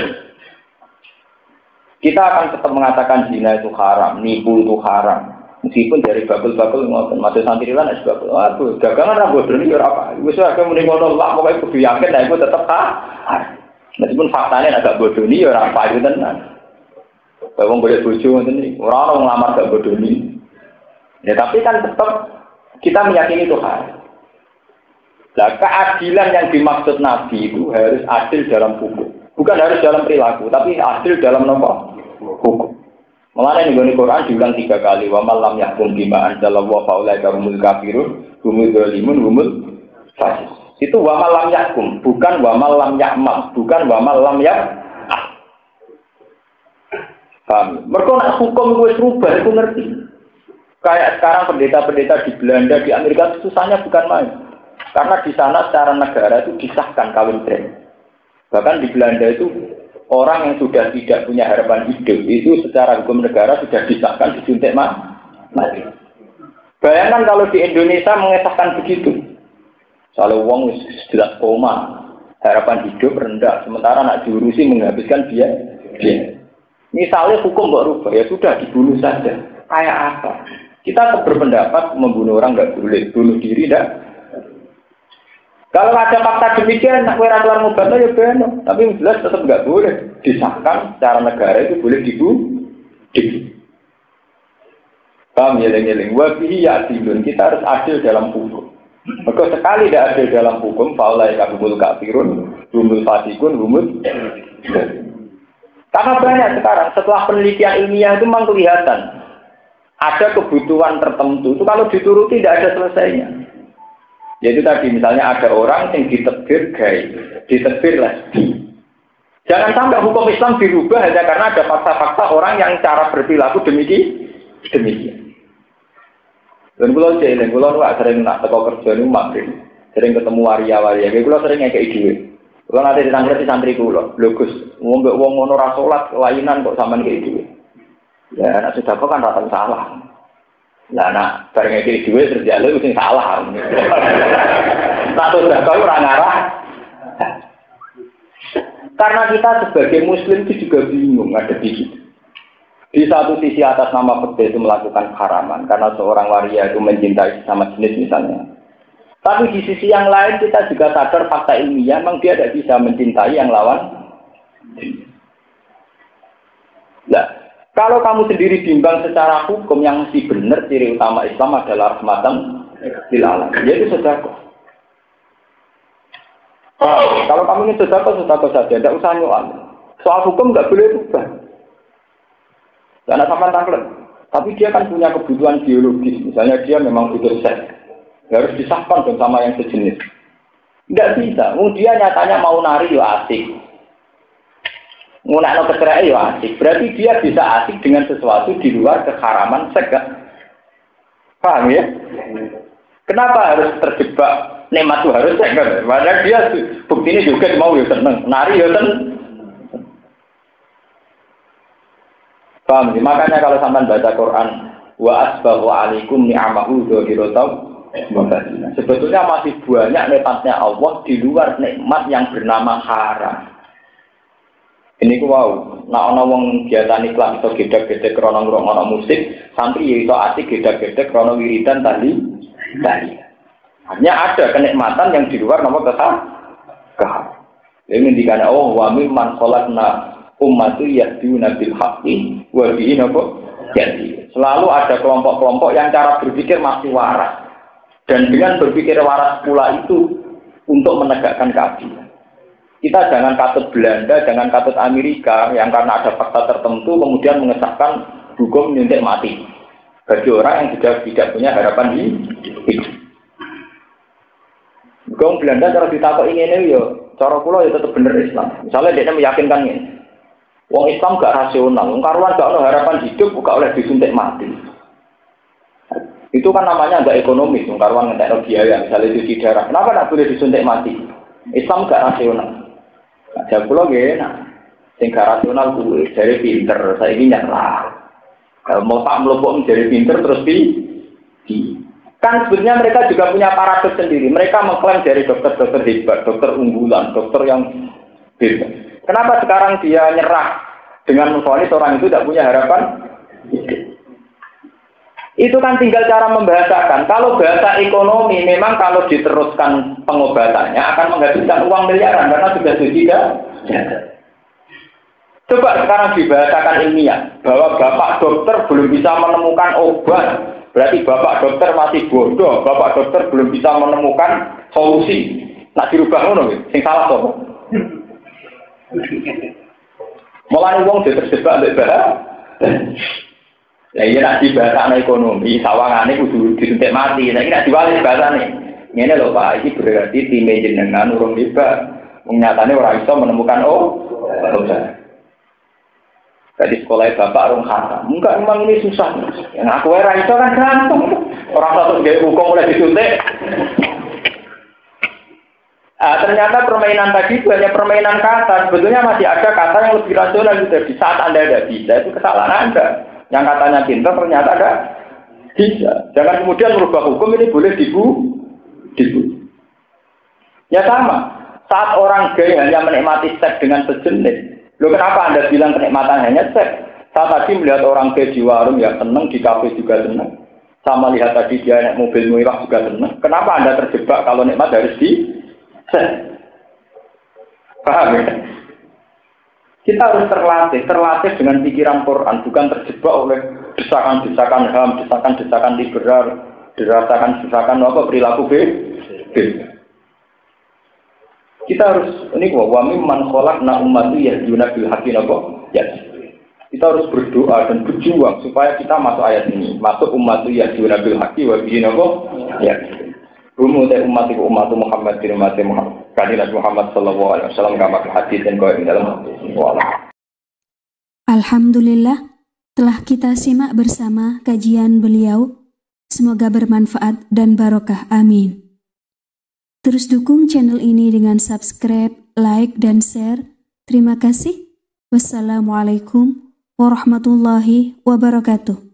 Kita akan tetap mengatakan zina itu haram, nipu itu haram. Meskipun dari bakul-bakul ngoten, masuk santri lan es bakul. Aduh, dagangan ra bodoh iki ora apa. Wis ora muni ngono lah, pokoke kudu yakin nek iku tetep meskipun faktanya agak bodoh iki ora apa itu tenan. Wong boleh bojo ngoten iki, ora ono nglamar gak bodoh iki. Ya tapi kan tetap kita meyakini itu haram. Nah, keadilan yang dimaksud Nabi itu harus adil dalam hukum. Bukan harus dalam perilaku, tapi adil dalam hukum. Mengenai nih Quran diulang 3 kali. Wa man lam yahkum bima anzalallahu fa ulaika humul kafirun, humul dzalimun, humul fasik. Itu wa man lam yahkum, bukan wa man lam ya'mal, bukan wa man lam ya'al. Paham? Mergo nek hukum wis rubah iku ngerti. Kayak sekarang pendeta-pendeta di Belanda, di Amerika susahnya bukan main. Karena di sana secara negara itu disahkan kawin tren. Bahkan di Belanda itu orang yang sudah tidak punya harapan hidup itu secara hukum negara sudah disahkan disuntik mati. Bayangkan kalau di Indonesia mengesahkan begitu. Kalau uang jelas koma, harapan hidup rendah, sementara nak diurusi menghabiskan biaya. Misalnya hukum nggak rubah, ya sudah dibunuh saja. Kayak apa? Kita berpendapat membunuh orang nggak boleh, bunuh diri tidak. Kalau ada fakta demikian, nak kira kelar mubatnya ya benar. Tapi jelas tetap nggak boleh disahkan secara negara itu boleh dibunuh. Paham yeling-yeling. Wabihi ya'dilun, kita harus adil dalam hukum. Maka sekali tidak adil dalam hukum, faulai kabul kafirun, humul fasikun, humul. Karena banyak sekarang setelah penelitian ilmiah itu memang kelihatan ada kebutuhan tertentu itu kalau dituruti tidak ada selesainya. Yaitu tadi misalnya ada orang yang ditebir gay, ditebir lesbi. Jangan sampai hukum Islam dirubah hanya karena ada fakta-fakta orang yang cara berperilaku demikian. Dan kalau sering nak teko kerja ini maklum, sering ketemu waria-waria. Kalau sering ngekei duit. Kalau nanti ditangkap di santri kulo, logus, wong ngono ra salat kelainan kok sampean ngekei duit. Ya, nak sudah kok kan rata salah. Lah nak bareng iki dhewe terus jaluk sing salah. Satu dak kok ora ngarah. Karena kita sebagai muslim itu juga bingung ngadepi gitu. Di satu sisi atas nama fikih itu melakukan haraman karena seorang waria itu mencintai sesama jenis misalnya. Tapi di sisi yang lain kita juga sadar fakta ilmiah memang dia tidak bisa mencintai yang lawan. Nah, kalau kamu sendiri bimbang secara hukum yang mesti benar, ciri utama Islam adalah rahmatan lil alamin. Yaitu sedekah. Kalau kamu ingin sedekah saja, tidak usah nyual. Soal hukum nggak boleh ubah. Karena sama tangklet. Tapi dia kan punya kebutuhan biologis. Misalnya dia memang butuh seks. Harus disahkan dong sama yang sejenis. Nggak bisa. Dia nyatanya mau nari ya asik. Ngunakno kecerai ya asik. Berarti dia bisa asik dengan sesuatu di luar keharaman seks. Paham ya? Kenapa harus terjebak nikmat itu harus seks? Padahal dia buktinya juga mau ya seneng. Nari ya seneng. Paham ya? Makanya kalau sampean baca Quran wa asbahu alaikum ni'amahu dzahiratan wa batinah. Sebetulnya masih banyak nikmatnya Allah di luar nikmat yang bernama haram. Ini ku wow, nak ana wong biasa niklat iso gedhe-gedhe krana ngrungokno musik, santri ya iso asik gedhe-gedhe krana wiridan tadi. Hanya ada kenikmatan yang di luar nama keharam. Ini ngendikane oh wa mimman khalaqna ummatu yahduna bil haqqi wa bihi napa jadi. Selalu ada kelompok-kelompok yang cara berpikir masih waras. Dan dengan berpikir waras pula itu untuk menegakkan keadilan. Kita jangan katut Belanda, jangan katut Amerika yang karena ada fakta tertentu kemudian mengesahkan hukum nyuntik mati bagi orang yang sudah tidak punya harapan hidup. Hukum Belanda cara ditakok ini ya, cara kula ya tetap bener Islam. Misalnya dia meyakinkan ini, wong Islam gak rasional, wong karuan gak ada harapan hidup, gak oleh disuntik mati. Itu kan namanya enggak ekonomis, wong karuan ngentekno biaya, misalnya cuci darah. Kenapa tidak boleh disuntik mati? Islam gak rasional. Nah, kula nggih enak. Sing gak rasional kuwi jare pinter, saiki nyerah. Kalau mau tak melopok menjadi pinter terus kan sebenarnya mereka juga punya paradoks sendiri. Mereka mengklaim dari dokter-dokter hebat, dokter unggulan, dokter yang hebat. Kenapa sekarang dia nyerah dengan memvonis orang itu tidak punya harapan? Itu kan tinggal cara membahasakan. Kalau bahasa ekonomi memang kalau diteruskan pengobatannya akan menghabiskan uang miliaran karena sudah tidak. Coba sekarang dibahasakan ilmiah bahwa bapak dokter belum bisa menemukan obat, berarti bapak dokter masih bodoh, bapak dokter belum bisa menemukan solusi. Nak dirubah ngono sing salah to. Mulane wong terjebak ambek bahasa. Lah iya nak dibahasane ekonomi, sawangane kudu disuntik mati. Nek nek diwali bahasane. Ngene lho Pak, iki berarti tim jenengan urung hebat. Nyatane ora iso menemukan obat. Jadi sekolah bapak orang kata, enggak memang ini susah. Yang aku era itu kan gampang. Orang satu gaya hukum mulai disuntik. Ternyata permainan tadi itu hanya permainan kata. Sebetulnya masih ada kata yang lebih rasional gitu. Di saat Anda tidak bisa, itu kesalahan Anda. Yang katanya pintar ternyata ada bisa. Jangan kemudian merubah hukum ini boleh dibu. Ya sama. Saat orang gay hanya menikmati seks dengan sejenis. Loh kenapa Anda bilang kenikmatan hanya seks? Saya tadi melihat orang gay di warung ya senang, di kafe juga senang. Sama lihat tadi dia naik mobil mewah juga senang. Kenapa Anda terjebak kalau nikmat harus di seks? Paham ya? Kita harus terlatih dengan pikiran Quran, bukan terjebak oleh desakan-desakan HAM, desakan-desakan liberal, desakan-desakan perilaku B. Kita harus ini wa mimman khalaqna ummatan yahduna bil haqqi ya. Kita harus berdoa dan berjuang supaya kita masuk ayat ini, masuk ummatan yahduna bil haqqi wa bihi ya. Rumu te umat Muhammad bin Muhammad kandidat Muhammad sallallahu alaihi wasallam kama hadis dan kau dalam wala. Alhamdulillah telah kita simak bersama kajian beliau. Semoga bermanfaat dan barokah. Amin. Terus dukung channel ini dengan subscribe, like, dan share. Terima kasih. Wassalamualaikum warahmatullahi wabarakatuh.